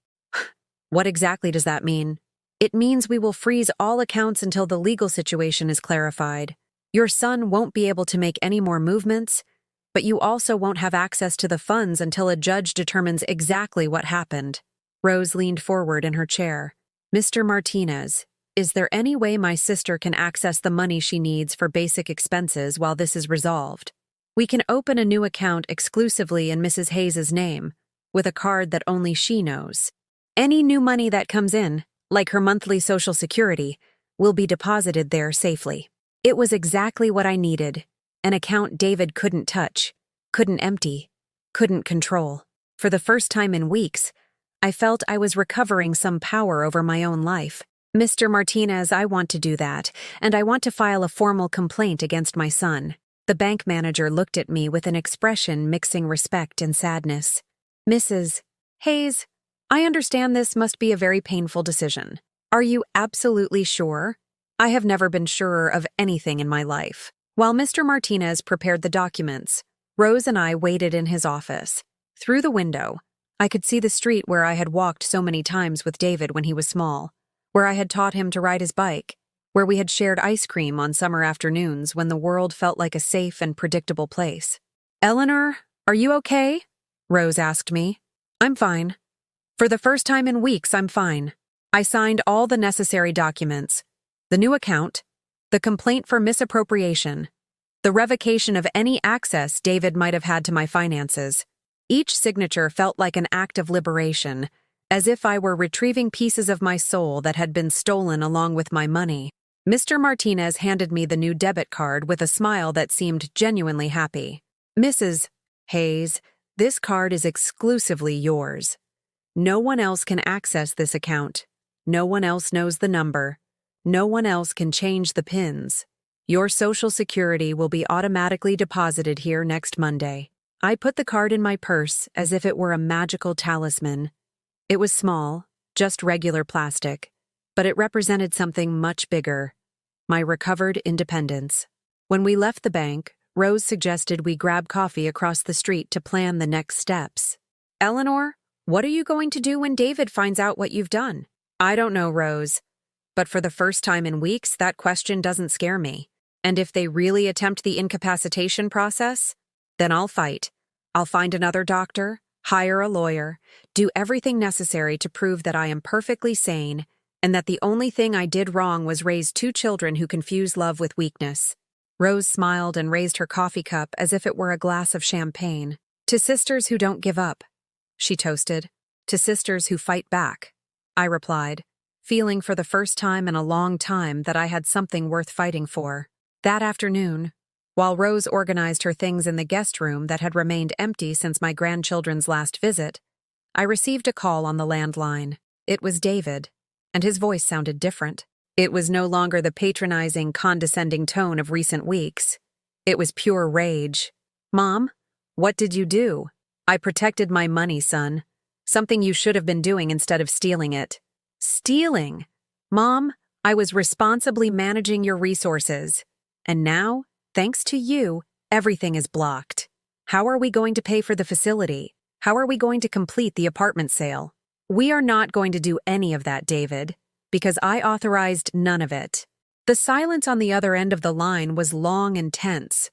What exactly does that mean? It means we will freeze all accounts until the legal situation is clarified. Your son won't be able to make any more movements, but you also won't have access to the funds until a judge determines exactly what happened. Rose leaned forward in her chair. Mr. Martinez, is there any way my sister can access the money she needs for basic expenses while this is resolved? We can open a new account exclusively in Mrs. Hayes's name, with a card that only she knows. Any new money that comes in, like her monthly Social Security, will be deposited there safely. It was exactly what I needed, an account David couldn't touch, couldn't empty, couldn't control. For the first time in weeks, I felt I was recovering some power over my own life. Mr. Martinez, I want to do that, and I want to file a formal complaint against my son. The bank manager looked at me with an expression mixing respect and sadness. Mrs. Hayes, I understand this must be a very painful decision. Are you absolutely sure? I have never been surer of anything in my life. While Mr. Martinez prepared the documents, Rose and I waited in his office. Through the window, I could see the street where I had walked so many times with David when he was small, where I had taught him to ride his bike, where we had shared ice cream on summer afternoons when the world felt like a safe and predictable place. "Eleanor, are you okay?" Rose asked me. "I'm fine. For the first time in weeks, I'm fine." I signed all the necessary documents: the new account, the complaint for misappropriation, the revocation of any access David might have had to my finances. Each signature felt like an act of liberation, as if I were retrieving pieces of my soul that had been stolen along with my money. Mr. Martinez handed me the new debit card with a smile that seemed genuinely happy. "Mrs. Hayes, this card is exclusively yours. No one else can access this account. No one else knows the number. No one else can change the PINs. Your Social Security will be automatically deposited here next Monday." I put the card in my purse as if it were a magical talisman. It was small, just regular plastic, but it represented something much bigger: my recovered independence. When we left the bank, Rose suggested we grab coffee across the street to plan the next steps. "Eleanor, what are you going to do when David finds out what you've done?" "I don't know, Rose. But for the first time in weeks, that question doesn't scare me. And if they really attempt the incapacitation process, then I'll fight. I'll find another doctor, hire a lawyer, do everything necessary to prove that I am perfectly sane and that the only thing I did wrong was raise 2 children who confuse love with weakness." Rose smiled and raised her coffee cup as if it were a glass of champagne. "To sisters who don't give up," she toasted. "To sisters who fight back," I replied, feeling for the first time in a long time that I had something worth fighting for. That afternoon, while Rose organized her things in the guest room that had remained empty since my grandchildren's last visit, I received a call on the landline. It was David, and his voice sounded different. It was no longer the patronizing, condescending tone of recent weeks. It was pure rage. "Mom, what did you do?" "I protected my money, son. Something you should have been doing instead of stealing it." "Stealing? Mom, I was responsibly managing your resources. And now, thanks to you, everything is blocked. How are we going to pay for the facility? How are we going to complete the apartment sale?" "We are not going to do any of that, David, because I authorized none of it." The silence on the other end of the line was long and tense.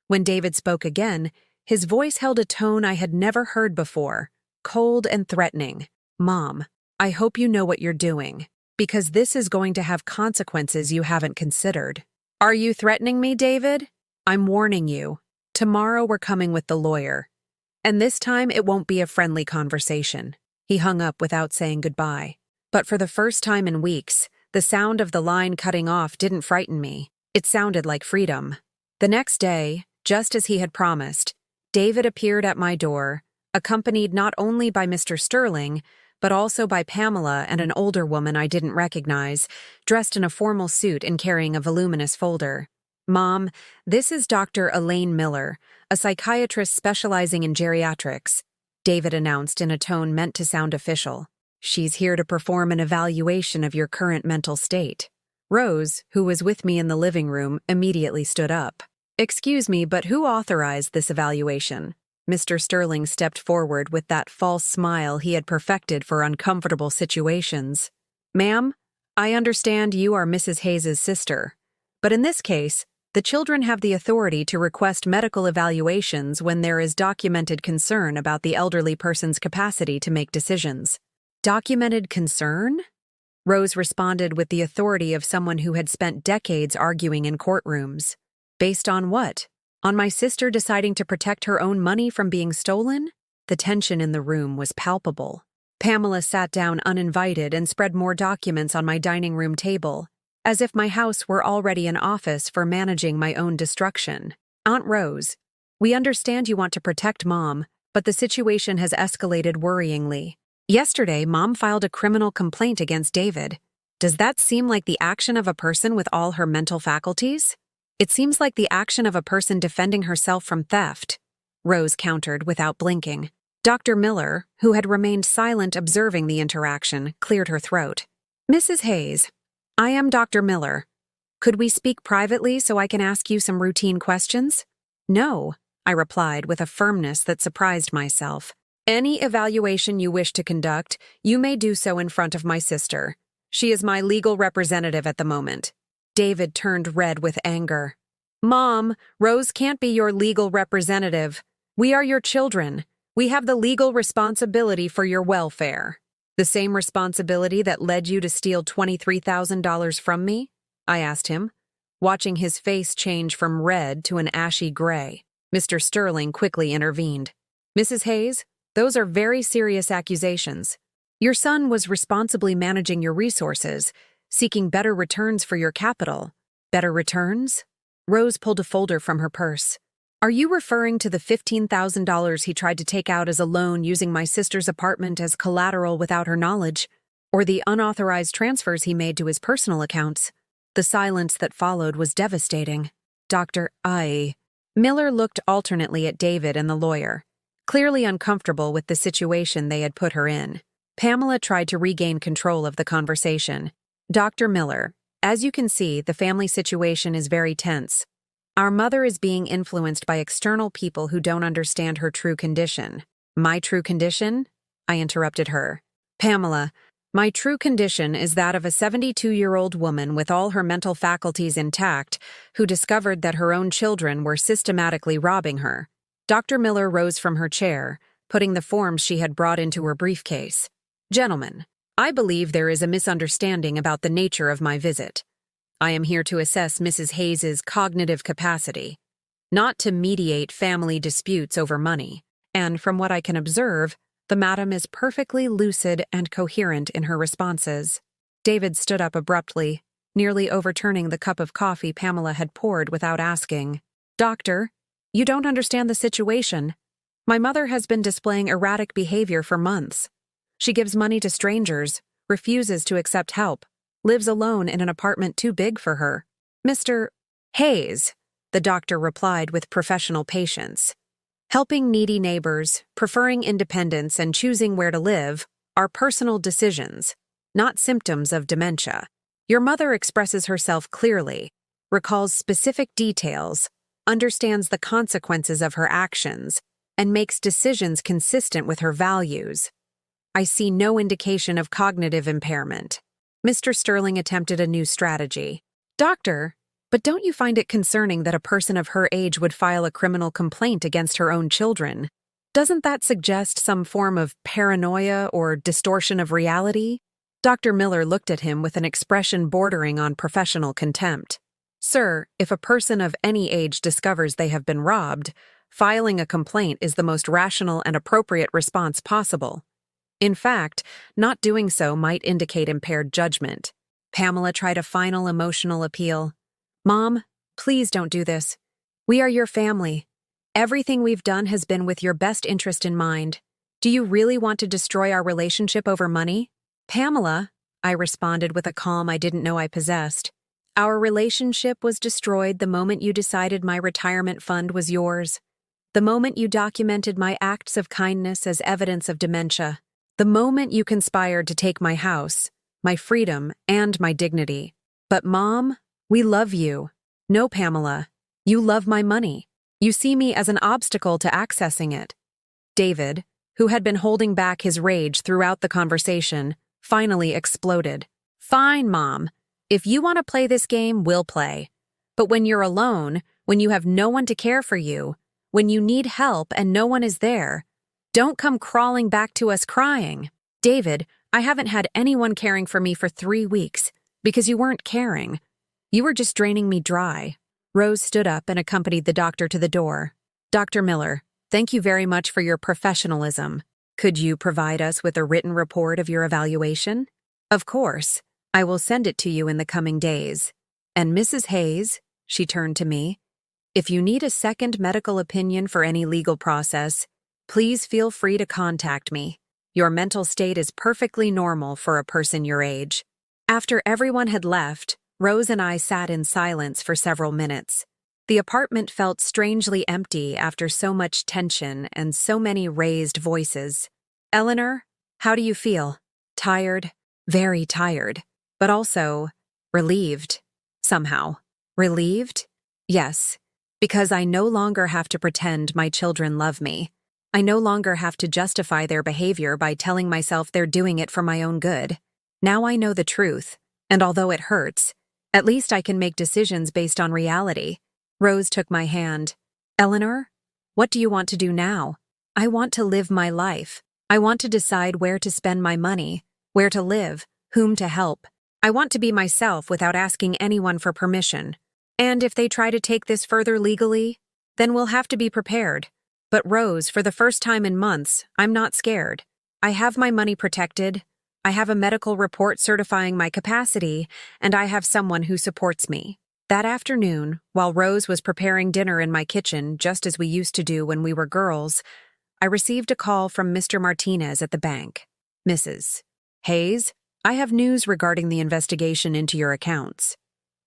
When David spoke again, his voice held a tone I had never heard before, cold and threatening. "Mom, I hope you know what you're doing, because this is going to have consequences you haven't considered." "Are you threatening me, David?" "I'm warning you. Tomorrow we're coming with the lawyer. And this time it won't be a friendly conversation." He hung up without saying goodbye. But for the first time in weeks, the sound of the line cutting off didn't frighten me. It sounded like freedom. The next day, just as he had promised, David appeared at my door, accompanied not only by Mr. Sterling, but also by Pamela and an older woman I didn't recognize, dressed in a formal suit and carrying a voluminous folder. "Mom, this is Dr. Elaine Miller, a psychiatrist specializing in geriatrics," David announced in a tone meant to sound official. "She's here to perform an evaluation of your current mental state." Rose, who was with me in the living room, immediately stood up. "Excuse me, but who authorized this evaluation?" Mr. Sterling stepped forward with that false smile he had perfected for uncomfortable situations. "Ma'am, I understand you are Mrs. Hayes' sister, but in this case, the children have the authority to request medical evaluations when there is documented concern about the elderly person's capacity to make decisions." "Documented concern?" Rose responded with the authority of someone who had spent decades arguing in courtrooms. "Based on what? On my sister deciding to protect her own money from being stolen?" The tension in the room was palpable. Pamela sat down uninvited and spread more documents on my dining room table, as if my house were already an office for managing my own destruction. "Aunt Rose, we understand you want to protect Mom, but the situation has escalated worryingly. Yesterday, Mom filed a criminal complaint against David. Does that seem like the action of a person with all her mental faculties?" "It seems like the action of a person defending herself from theft," Rose countered without blinking. Dr. Miller, who had remained silent observing the interaction, cleared her throat. "Mrs. Hayes, I am Dr. Miller. Could we speak privately so I can ask you some routine questions? No, I replied with a firmness that surprised myself. Any evaluation you wish to conduct, you may do so in front of my sister. She is my legal representative at the moment. David turned red with anger. Mom, Rose can't be your legal representative. We are your children. We have the legal responsibility for your welfare. The same responsibility that led you to steal $23,000 from me? I asked him, watching his face change from red to an ashy gray. Mr. Sterling quickly intervened. Mrs. Hayes, those are very serious accusations. Your son was responsibly managing your resources, seeking better returns for your capital. Better returns? Rose pulled a folder from her purse. Are you referring to the $15,000 he tried to take out as a loan using my sister's apartment as collateral without her knowledge, or the unauthorized transfers he made to his personal accounts? The silence that followed was devastating. Dr. I. Miller looked alternately at David and the lawyer, clearly uncomfortable with the situation they had put her in. Pamela tried to regain control of the conversation. Dr. Miller, as you can see, the family situation is very tense. Our mother is being influenced by external people who don't understand her true condition. My true condition? I interrupted her. Pamela, my true condition is that of a 72-year-old woman with all her mental faculties intact who discovered that her own children were systematically robbing her. Dr. Miller rose from her chair, putting the forms she had brought into her briefcase. Gentlemen, I believe there is a misunderstanding about the nature of my visit. I am here to assess Mrs. Hayes's cognitive capacity, not to mediate family disputes over money, and from what I can observe, the madam is perfectly lucid and coherent in her responses. David stood up abruptly, nearly overturning the cup of coffee Pamela had poured without asking. Doctor, you don't understand the situation. My mother has been displaying erratic behavior for months. She gives money to strangers, refuses to accept help, lives alone in an apartment too big for her. Mr. Hayes, the doctor replied with professional patience. Helping needy neighbors, preferring independence, and choosing where to live are personal decisions, not symptoms of dementia. Your mother expresses herself clearly, recalls specific details, understands the consequences of her actions, and makes decisions consistent with her values. I see no indication of cognitive impairment. Mr. Sterling attempted a new strategy. Doctor, but don't you find it concerning that a person of her age would file a criminal complaint against her own children? Doesn't that suggest some form of paranoia or distortion of reality? Dr. Miller looked at him with an expression bordering on professional contempt. Sir, if a person of any age discovers they have been robbed, filing a complaint is the most rational and appropriate response possible. In fact, not doing so might indicate impaired judgment. Pamela tried a final emotional appeal. Mom, please don't do this. We are your family. Everything we've done has been with your best interest in mind. Do you really want to destroy our relationship over money? Pamela, I responded with a calm I didn't know I possessed. Our relationship was destroyed the moment you decided my retirement fund was yours. The moment you documented my acts of kindness as evidence of dementia. The moment you conspired to take my house, my freedom, and my dignity. But Mom, we love you. No, Pamela, you love my money. You see me as an obstacle to accessing it. David, who had been holding back his rage throughout the conversation, finally exploded. Fine, Mom. If you want to play this game, we'll play. But when you're alone, when you have no one to care for you, when you need help and no one is there, don't come crawling back to us crying. David, I haven't had anyone caring for me for 3 weeks because you weren't caring. You were just draining me dry. Rose stood up and accompanied the doctor to the door. Dr. Miller, thank you very much for your professionalism. Could you provide us with a written report of your evaluation? Of course. I will send it to you in the coming days. And Mrs. Hayes, she turned to me, if you need a second medical opinion for any legal process, please feel free to contact me. Your mental state is perfectly normal for a person your age. After everyone had left, Rose and I sat in silence for several minutes. The apartment felt strangely empty after so much tension and so many raised voices. Eleanor, how do you feel? Tired? Very tired. But also relieved. Somehow. Relieved? Yes, because I no longer have to pretend my children love me. I no longer have to justify their behavior by telling myself they're doing it for my own good. Now I know the truth, and although it hurts, at least I can make decisions based on reality. Rose took my hand. Eleanor, what do you want to do now? I want to live my life. I want to decide where to spend my money, where to live, whom to help. I want to be myself without asking anyone for permission. And if they try to take this further legally, then we'll have to be prepared. But Rose, for the first time in months, I'm not scared. I have my money protected. I have a medical report certifying my capacity, and I have someone who supports me. That afternoon, while Rose was preparing dinner in my kitchen, just as we used to do when we were girls, I received a call from Mr. Martinez at the bank. Mrs. Hayes, I have news regarding the investigation into your accounts.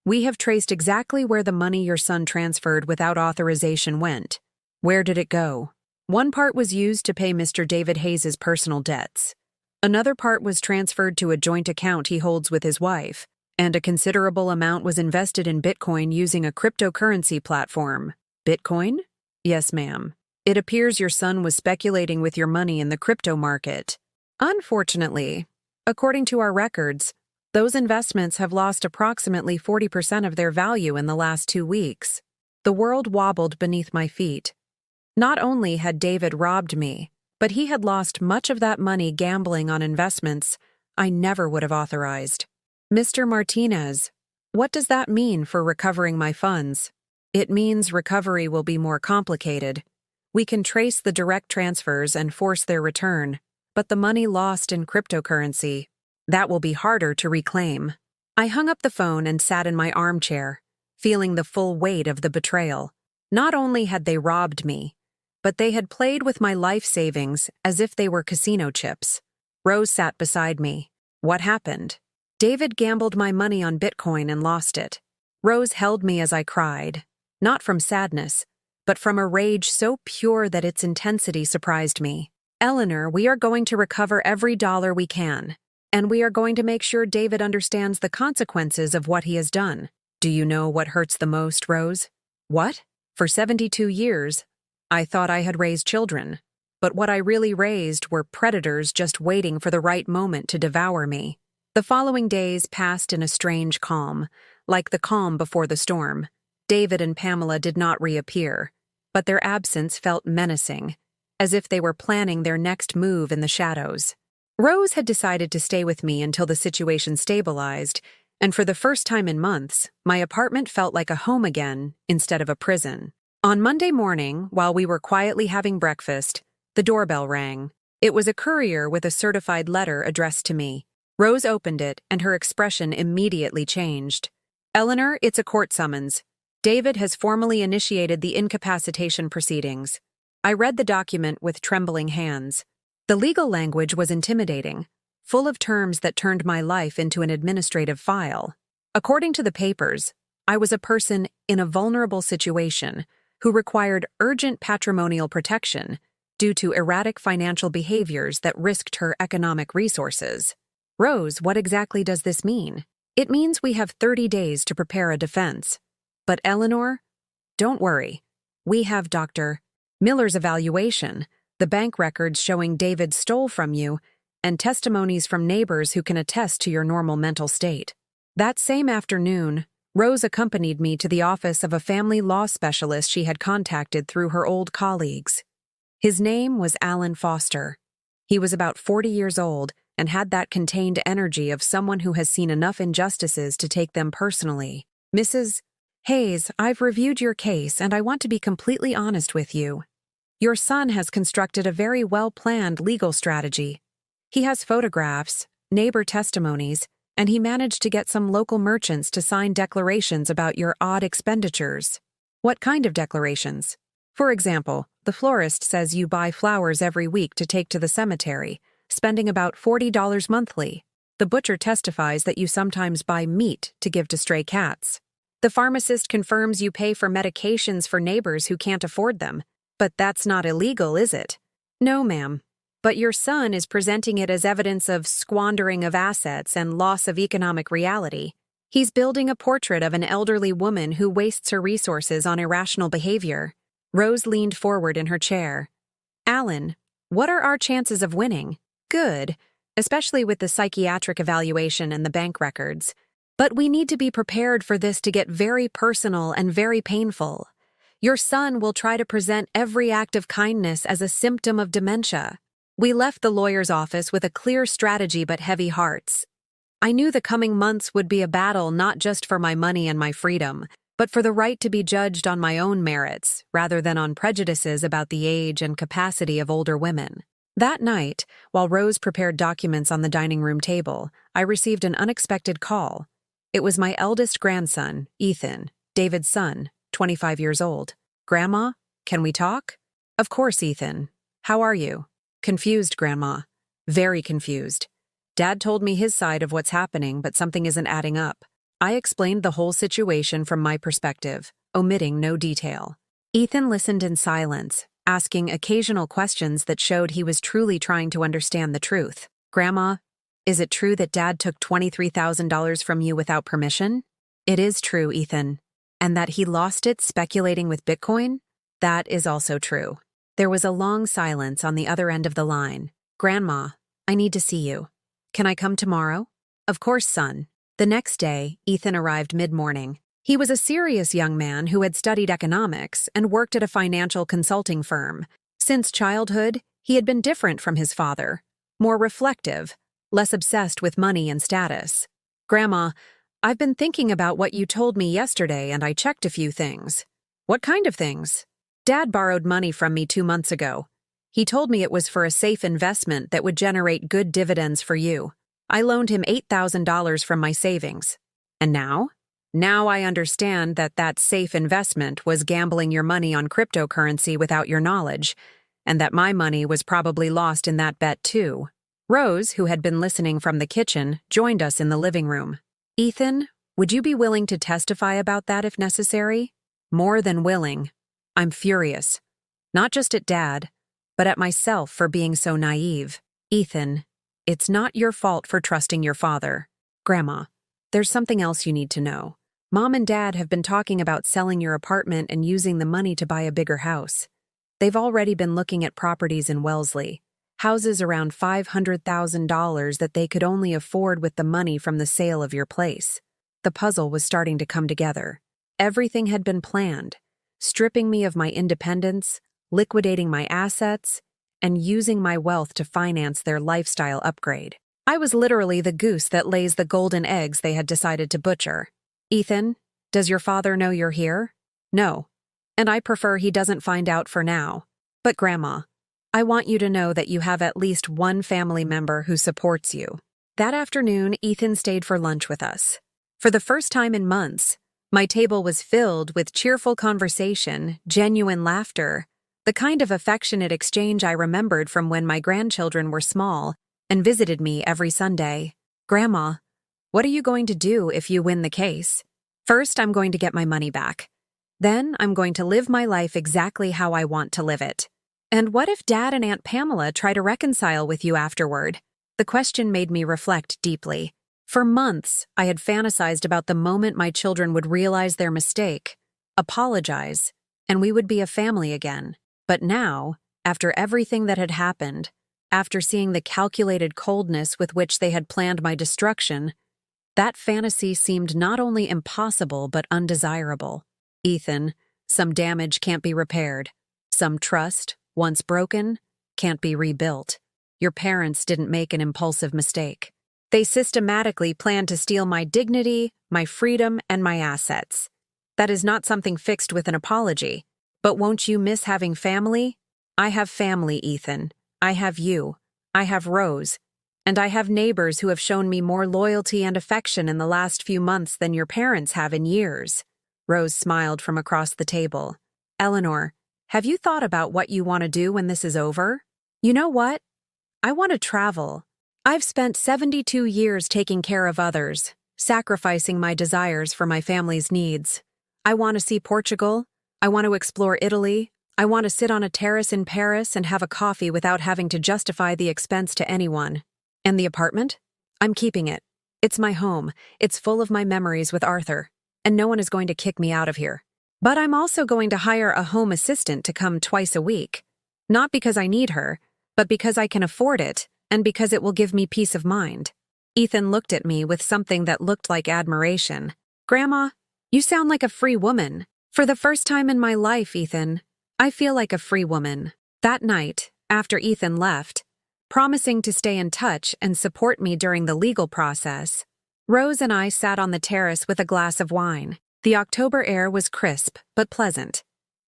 We have traced exactly where the money your son transferred without authorization went. Where did it go? One part was used to pay Mr. David Hayes' personal debts. Another part was transferred to a joint account he holds with his wife, and a considerable amount was invested in Bitcoin using a cryptocurrency platform. Bitcoin? Yes, ma'am. It appears your son was speculating with your money in the crypto market. Unfortunately, according to our records, those investments have lost approximately 40% of their value in the last 2 weeks. The world wobbled beneath my feet. Not only had David robbed me, but he had lost much of that money gambling on investments I never would have authorized. Mr. Martinez, what does that mean for recovering my funds? It means recovery will be more complicated. We can trace the direct transfers and force their return, but the money lost in cryptocurrency, that will be harder to reclaim. I hung up the phone and sat in my armchair, feeling the full weight of the betrayal. Not only had they robbed me, but they had played with my life savings as if they were casino chips. Rose sat beside me. What happened? David gambled my money on Bitcoin and lost it. Rose held me as I cried, not from sadness, but from a rage so pure that its intensity surprised me. Eleanor, we are going to recover every dollar we can, and we are going to make sure David understands the consequences of what he has done. Do you know what hurts the most, Rose? What? For 72 years, I thought I had raised children, but what I really raised were predators just waiting for the right moment to devour me. The following days passed in a strange calm, like the calm before the storm. David and Pamela did not reappear, but their absence felt menacing, as if they were planning their next move in the shadows. Rose had decided to stay with me until the situation stabilized, and for the first time in months, my apartment felt like a home again instead of a prison. On Monday morning, while we were quietly having breakfast, the doorbell rang. It was a courier with a certified letter addressed to me. Rose opened it, and her expression immediately changed. Eleanor, it's a court summons. David has formally initiated the incapacitation proceedings. I read the document with trembling hands. The legal language was intimidating, full of terms that turned my life into an administrative file. According to the papers, I was a person in a vulnerable situation who required urgent patrimonial protection due to erratic financial behaviors that risked her economic resources. Rose, what exactly does this mean? It means we have 30 days to prepare a defense. But Eleanor, don't worry. We have Dr. Miller's evaluation, the bank records showing David stole from you, and testimonies from neighbors who can attest to your normal mental state. That same afternoon, Rose accompanied me to the office of a family law specialist she had contacted through her old colleagues. His name was Alan Foster. He was about 40 years old and had that contained energy of someone who has seen enough injustices to take them personally. Mrs. Hayes, I've reviewed your case and I want to be completely honest with you. Your son has constructed a very well-planned legal strategy. He has photographs, neighbor testimonies, and he managed to get some local merchants to sign declarations about your odd expenditures. What kind of declarations? For example, the florist says you buy flowers every week to take to the cemetery, spending about $40 monthly. The butcher testifies that you sometimes buy meat to give to stray cats. The pharmacist confirms you pay for medications for neighbors who can't afford them. But that's not illegal, is it? No, ma'am. But your son is presenting it as evidence of squandering of assets and loss of economic reality. He's building a portrait of an elderly woman who wastes her resources on irrational behavior. Rose leaned forward in her chair. Alan, what are our chances of winning? Good, especially with the psychiatric evaluation and the bank records. But we need to be prepared for this to get very personal and very painful. Your son will try to present every act of kindness as a symptom of dementia. We left the lawyer's office with a clear strategy but heavy hearts. I knew the coming months would be a battle not just for my money and my freedom, but for the right to be judged on my own merits rather than on prejudices about the age and capacity of older women. That night, while Rose prepared documents on the dining room table, I received an unexpected call. It was my eldest grandson, Ethan, David's son, 25 years old. Grandma, can we talk? Of course, Ethan. How are you? Confused, Grandma. Very confused. Dad told me his side of what's happening, but something isn't adding up. I explained the whole situation from my perspective, omitting no detail. Ethan listened in silence, asking occasional questions that showed he was truly trying to understand the truth. Grandma, is it true that Dad took $23,000 from you without permission? It is true, Ethan. And that he lost it speculating with Bitcoin? That is also true. There was a long silence on the other end of the line. Grandma, I need to see you. Can I come tomorrow? Of course, son. The next day, Ethan arrived mid-morning. He was a serious young man who had studied economics and worked at a financial consulting firm. Since childhood, he had been different from his father, more reflective, less obsessed with money and status. Grandma, I've been thinking about what you told me yesterday and I checked a few things. What kind of things? Dad borrowed money from me 2 months ago. He told me it was for a safe investment that would generate good dividends for you. I loaned him $8,000 from my savings. And now? Now I understand that that safe investment was gambling your money on cryptocurrency without your knowledge, and that my money was probably lost in that bet too. Rose, who had been listening from the kitchen, joined us in the living room. Ethan, would you be willing to testify about that if necessary? More than willing. I'm furious. Not just at Dad, but at myself for being so naive. Ethan, it's not your fault for trusting your father. Grandma, there's something else you need to know. Mom and Dad have been talking about selling your apartment and using the money to buy a bigger house. They've already been looking at properties in Wellesley. Houses around $500,000 that they could only afford with the money from the sale of your place. The puzzle was starting to come together. Everything had been planned, stripping me of my independence, liquidating my assets, and using my wealth to finance their lifestyle upgrade. I was literally the goose that lays the golden eggs they had decided to butcher. Ethan, does your father know you're here? No. And I prefer he doesn't find out for now. But Grandma, I want you to know that you have at least one family member who supports you. That afternoon, Ethan stayed for lunch with us. For the first time in months, my table was filled with cheerful conversation, genuine laughter, the kind of affectionate exchange I remembered from when my grandchildren were small and visited me every Sunday. Grandma, what are you going to do if you win the case? First, I'm going to get my money back. Then, I'm going to live my life exactly how I want to live it. And what if Dad and Aunt Pamela try to reconcile with you afterward? The question made me reflect deeply. For months, I had fantasized about the moment my children would realize their mistake, apologize, and we would be a family again. But now, after everything that had happened, after seeing the calculated coldness with which they had planned my destruction, that fantasy seemed not only impossible but undesirable. Ethan, some damage can't be repaired. Some trust, once broken, can't be rebuilt. Your parents didn't make an impulsive mistake. They systematically planned to steal my dignity, my freedom, and my assets. That is not something fixed with an apology. But won't you miss having family? I have family, Ethan. I have you. I have Rose. And I have neighbors who have shown me more loyalty and affection in the last few months than your parents have in years. Rose smiled from across the table. Eleanor, have you thought about what you want to do when this is over? You know what? I want to travel. I've spent 72 years taking care of others, sacrificing my desires for my family's needs. I want to see Portugal. I want to explore Italy. I want to sit on a terrace in Paris and have a coffee without having to justify the expense to anyone. And the apartment? I'm keeping it. It's my home. It's full of my memories with Arthur. And no one is going to kick me out of here. But I'm also going to hire a home assistant to come twice a week. Not because I need her, but because I can afford it, and because it will give me peace of mind. Ethan looked at me with something that looked like admiration. Grandma, you sound like a free woman. For the first time in my life, Ethan, I feel like a free woman. That night, after Ethan left, promising to stay in touch and support me during the legal process, Rose and I sat on the terrace with a glass of wine. The October air was crisp but pleasant,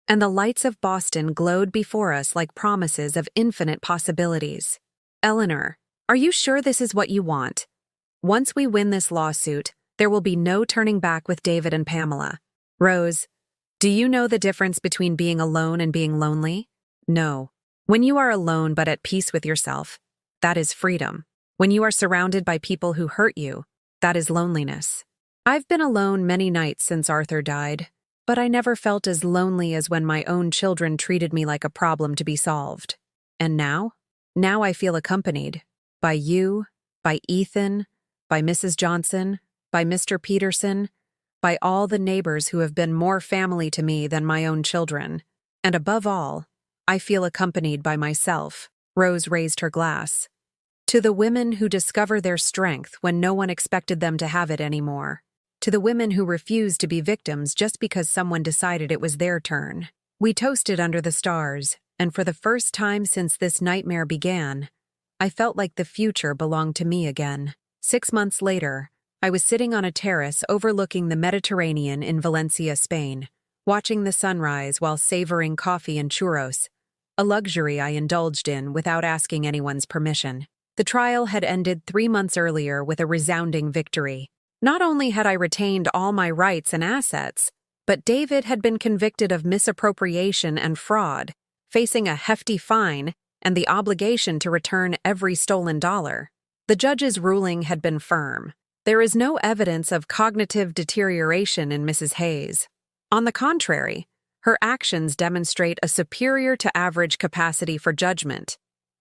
and the lights of Boston glowed before us like promises of infinite possibilities. Eleanor, are you sure this is what you want? Once we win this lawsuit, there will be no turning back with David and Pamela. Rose, do you know the difference between being alone and being lonely? No. When you are alone but at peace with yourself, that is freedom. When you are surrounded by people who hurt you, that is loneliness. I've been alone many nights since Arthur died, but I never felt as lonely as when my own children treated me like a problem to be solved. And now? Now I feel accompanied. By you, by Ethan, by Mrs. Johnson, by Mr. Peterson, by all the neighbors who have been more family to me than my own children. And above all, I feel accompanied by myself. Rose raised her glass. To the women who discover their strength when no one expected them to have it anymore. To the women who refuse to be victims just because someone decided it was their turn. We toasted under the stars, and for the first time since this nightmare began, I felt like the future belonged to me again. 6 months later, I was sitting on a terrace overlooking the Mediterranean in Valencia, Spain, watching the sunrise while savoring coffee and churros, a luxury I indulged in without asking anyone's permission. The trial had ended 3 months earlier with a resounding victory. Not only had I retained all my rights and assets, but David had been convicted of misappropriation and fraud, facing a hefty fine and the obligation to return every stolen dollar. The judge's ruling had been firm. There is no evidence of cognitive deterioration in Mrs. Hayes. On the contrary, her actions demonstrate a superior to average capacity for judgment,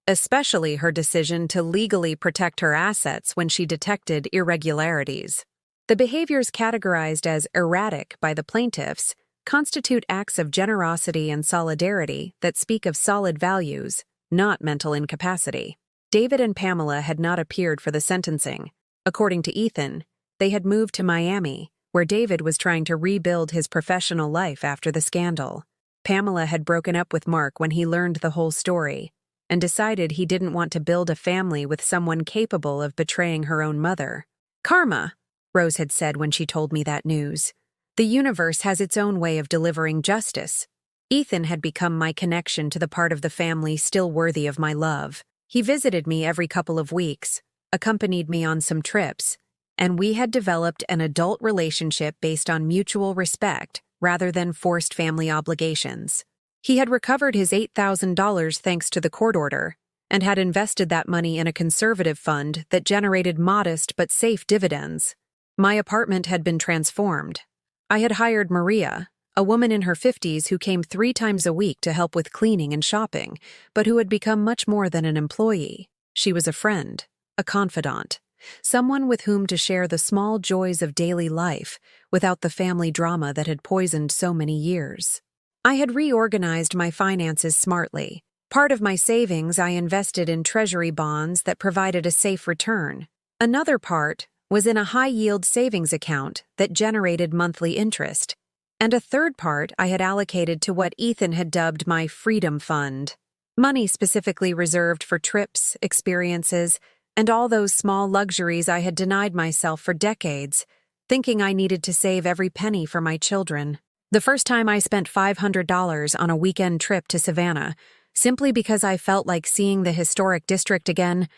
especially her decision to legally protect her assets when she detected irregularities. The behaviors categorized as erratic by the plaintiffs constitute acts of generosity and solidarity that speak of solid values, not mental incapacity. David and Pamela had not appeared for the sentencing. According to Ethan, they had moved to Miami, where David was trying to rebuild his professional life after the scandal. Pamela had broken up with Mark when he learned the whole story, and decided he didn't want to build a family with someone capable of betraying her own mother. Karma, Rose had said when she told me that news. The universe has its own way of delivering justice. Ethan had become my connection to the part of the family still worthy of my love. He visited me every couple of weeks, accompanied me on some trips, and we had developed an adult relationship based on mutual respect rather than forced family obligations. He had recovered his $8,000 thanks to the court order, and had invested that money in a conservative fund that generated modest but safe dividends. My apartment had been transformed. I had hired Maria, a woman in her 50s who came 3 times a week to help with cleaning and shopping, but who had become much more than an employee. She was a friend, a confidant, someone with whom to share the small joys of daily life without the family drama that had poisoned so many years. I had reorganized my finances smartly. Part of my savings I invested in treasury bonds that provided a safe return. Another part was in a high-yield savings account that generated monthly interest. And a third part I had allocated to what Ethan had dubbed my Freedom Fund. Money specifically reserved for trips, experiences, and all those small luxuries I had denied myself for decades, thinking I needed to save every penny for my children. The first time I spent $500 on a weekend trip to Savannah, simply because I felt like seeing the historic district again,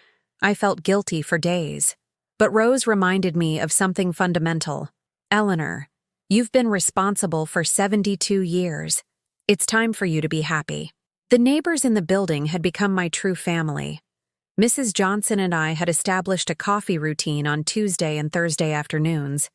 I felt guilty for days. But Rose reminded me of something fundamental. Eleanor, you've been responsible for 72 years. It's time for you to be happy. The neighbors in the building had become my true family. Mrs. Johnson and I had established a coffee routine on Tuesday and Thursday afternoons.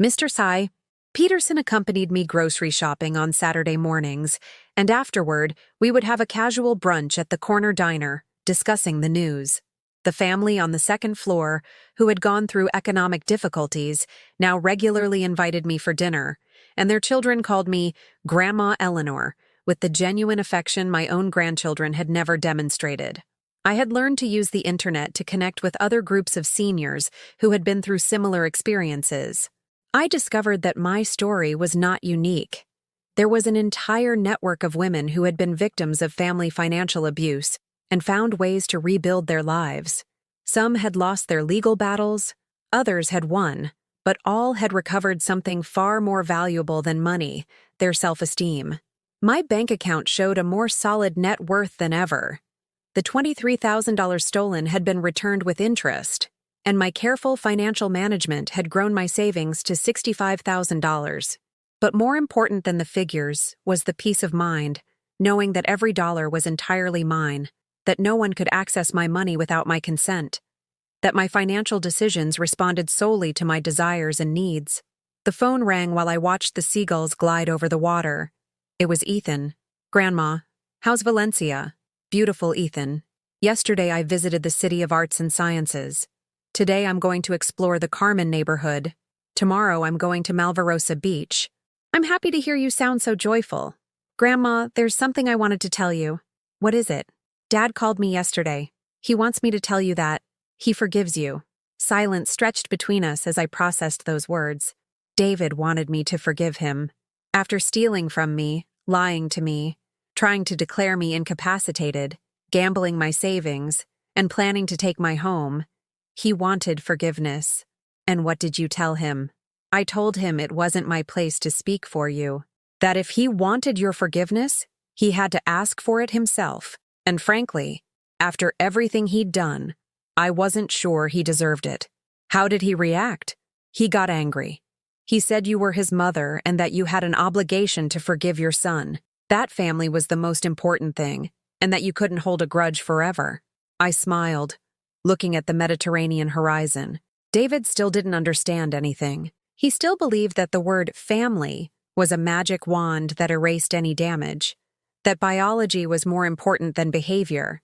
Mr. Sy Peterson accompanied me grocery shopping on Saturday mornings, and afterward we would have a casual brunch at the corner diner, discussing the news. The family on the second floor, who had gone through economic difficulties, now regularly invited me for dinner, and their children called me Grandma Eleanor, with the genuine affection my own grandchildren had never demonstrated. I had learned to use the internet to connect with other groups of seniors who had been through similar experiences. I discovered that my story was not unique. There was an entire network of women who had been victims of family financial abuse and found ways to rebuild their lives. Some had lost their legal battles, others had won, but all had recovered something far more valuable than money, their self-esteem. My bank account showed a more solid net worth than ever. The $23,000 stolen had been returned with interest, and my careful financial management had grown my savings to $65,000. But more important than the figures was the peace of mind, knowing that every dollar was entirely mine, that no one could access my money without my consent, that my financial decisions responded solely to my desires and needs. The phone rang while I watched the seagulls glide over the water. It was Ethan. "Grandma, how's Valencia?" "Beautiful, Ethan. Yesterday I visited the City of Arts and Sciences. Today I'm going to explore the Carmen neighborhood. Tomorrow I'm going to Malvarosa Beach." "I'm happy to hear you sound so joyful. Grandma, there's something I wanted to tell you." "What is it?" "Dad called me yesterday. He wants me to tell you that he forgives you." Silence stretched between us as I processed those words. David wanted me to forgive him. After stealing from me, lying to me, trying to declare me incapacitated, gambling my savings, and planning to take my home, he wanted forgiveness. And what did you tell him? I told him it wasn't my place to speak for you. That if he wanted your forgiveness, he had to ask for it himself. And frankly, after everything he'd done, I wasn't sure he deserved it. How did he react? He got angry. He said you were his mother and that you had an obligation to forgive your son. That family was the most important thing, and that you couldn't hold a grudge forever. I smiled, looking at the Mediterranean horizon. David still didn't understand anything. He still believed that the word family was a magic wand that erased any damage, that biology was more important than behavior,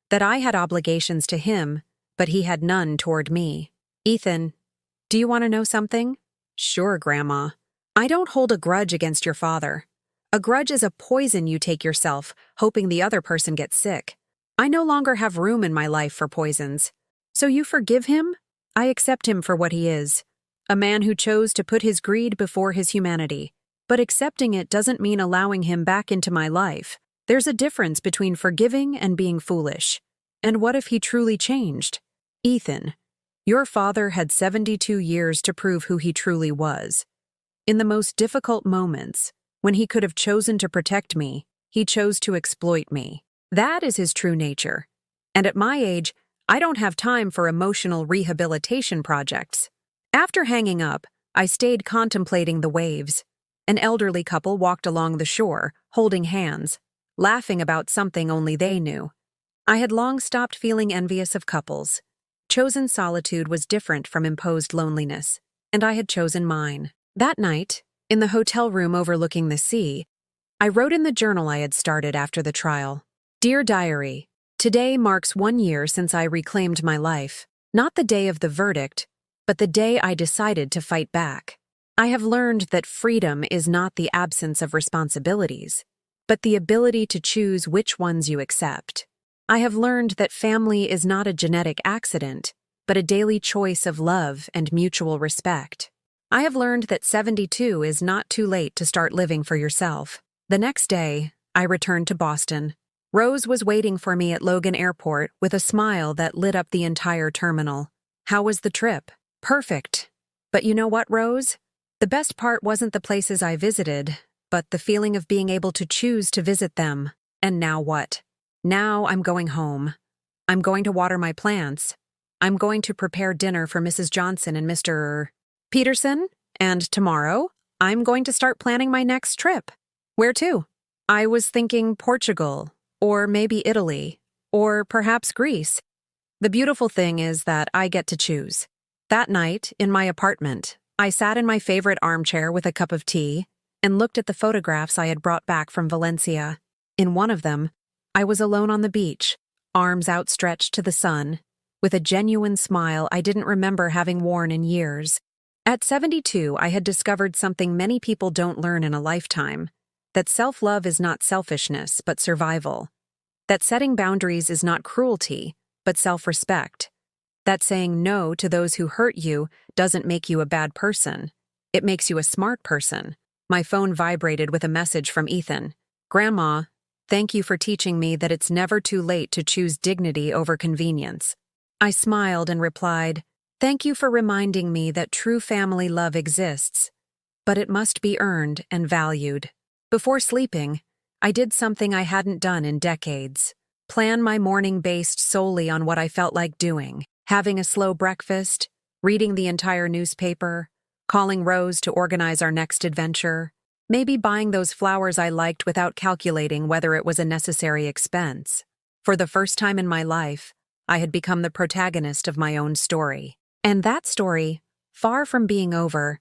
that I had obligations to him, but he had none toward me. "Ethan, do you want to know something?" "Sure, Grandma." "I don't hold a grudge against your father. A grudge is a poison you take yourself, hoping the other person gets sick. I no longer have room in my life for poisons. So you forgive him? I accept him for what he is. A man who chose to put his greed before his humanity. But accepting it doesn't mean allowing him back into my life. There's a difference between forgiving and being foolish. And what if he truly changed? Ethan, your father had 72 years to prove who he truly was. In the most difficult moments, when he could have chosen to protect me, he chose to exploit me. That is his true nature. And at my age, I don't have time for emotional rehabilitation projects. After hanging up, I stayed contemplating the waves. An elderly couple walked along the shore, holding hands, laughing about something only they knew. I had long stopped feeling envious of couples. Chosen solitude was different from imposed loneliness, and I had chosen mine. That night, in the hotel room overlooking the sea, I wrote in the journal I had started after the trial. "Dear Diary, today marks 1 year since I reclaimed my life. Not the day of the verdict, but the day I decided to fight back. I have learned that freedom is not the absence of responsibilities, but the ability to choose which ones you accept. I have learned that family is not a genetic accident, but a daily choice of love and mutual respect. I have learned that 72 is not too late to start living for yourself." The next day, I returned to Boston. Rose was waiting for me at Logan Airport with a smile that lit up the entire terminal. "How was the trip?" "Perfect. But you know what, Rose? The best part wasn't the places I visited, but the feeling of being able to choose to visit them. And now what? Now I'm going home. I'm going to water my plants. I'm going to prepare dinner for Mrs. Johnson and Mr. Peterson, and tomorrow, I'm going to start planning my next trip." "Where to?" "I was thinking Portugal, or maybe Italy, or perhaps Greece. The beautiful thing is that I get to choose." That night, in my apartment, I sat in my favorite armchair with a cup of tea and looked at the photographs I had brought back from Valencia. In one of them, I was alone on the beach, arms outstretched to the sun, with a genuine smile I didn't remember having worn in years. At 72, I had discovered something many people don't learn in a lifetime: that self-love is not selfishness, but survival. That setting boundaries is not cruelty, but self-respect. That saying no to those who hurt you doesn't make you a bad person. It makes you a smart person. My phone vibrated with a message from Ethan. "Grandma, thank you for teaching me that it's never too late to choose dignity over convenience." I smiled and replied, "Thank you for reminding me that true family love exists, but it must be earned and valued." Before sleeping, I did something I hadn't done in decades. Plan my morning based solely on what I felt like doing: having a slow breakfast, reading the entire newspaper, calling Rose to organize our next adventure, maybe buying those flowers I liked without calculating whether it was a necessary expense. For the first time in my life, I had become the protagonist of my own story. And that story, far from being over,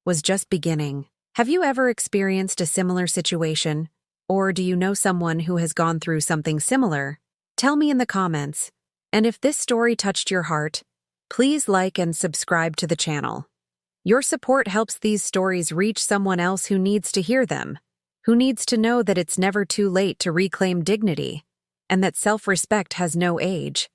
was just beginning. Have you ever experienced a similar situation? Or do you know someone who has gone through something similar? Tell me in the comments. And if this story touched your heart, please like and subscribe to the channel. Your support helps these stories reach someone else who needs to hear them, who needs to know that it's never too late to reclaim dignity, and that self-respect has no age.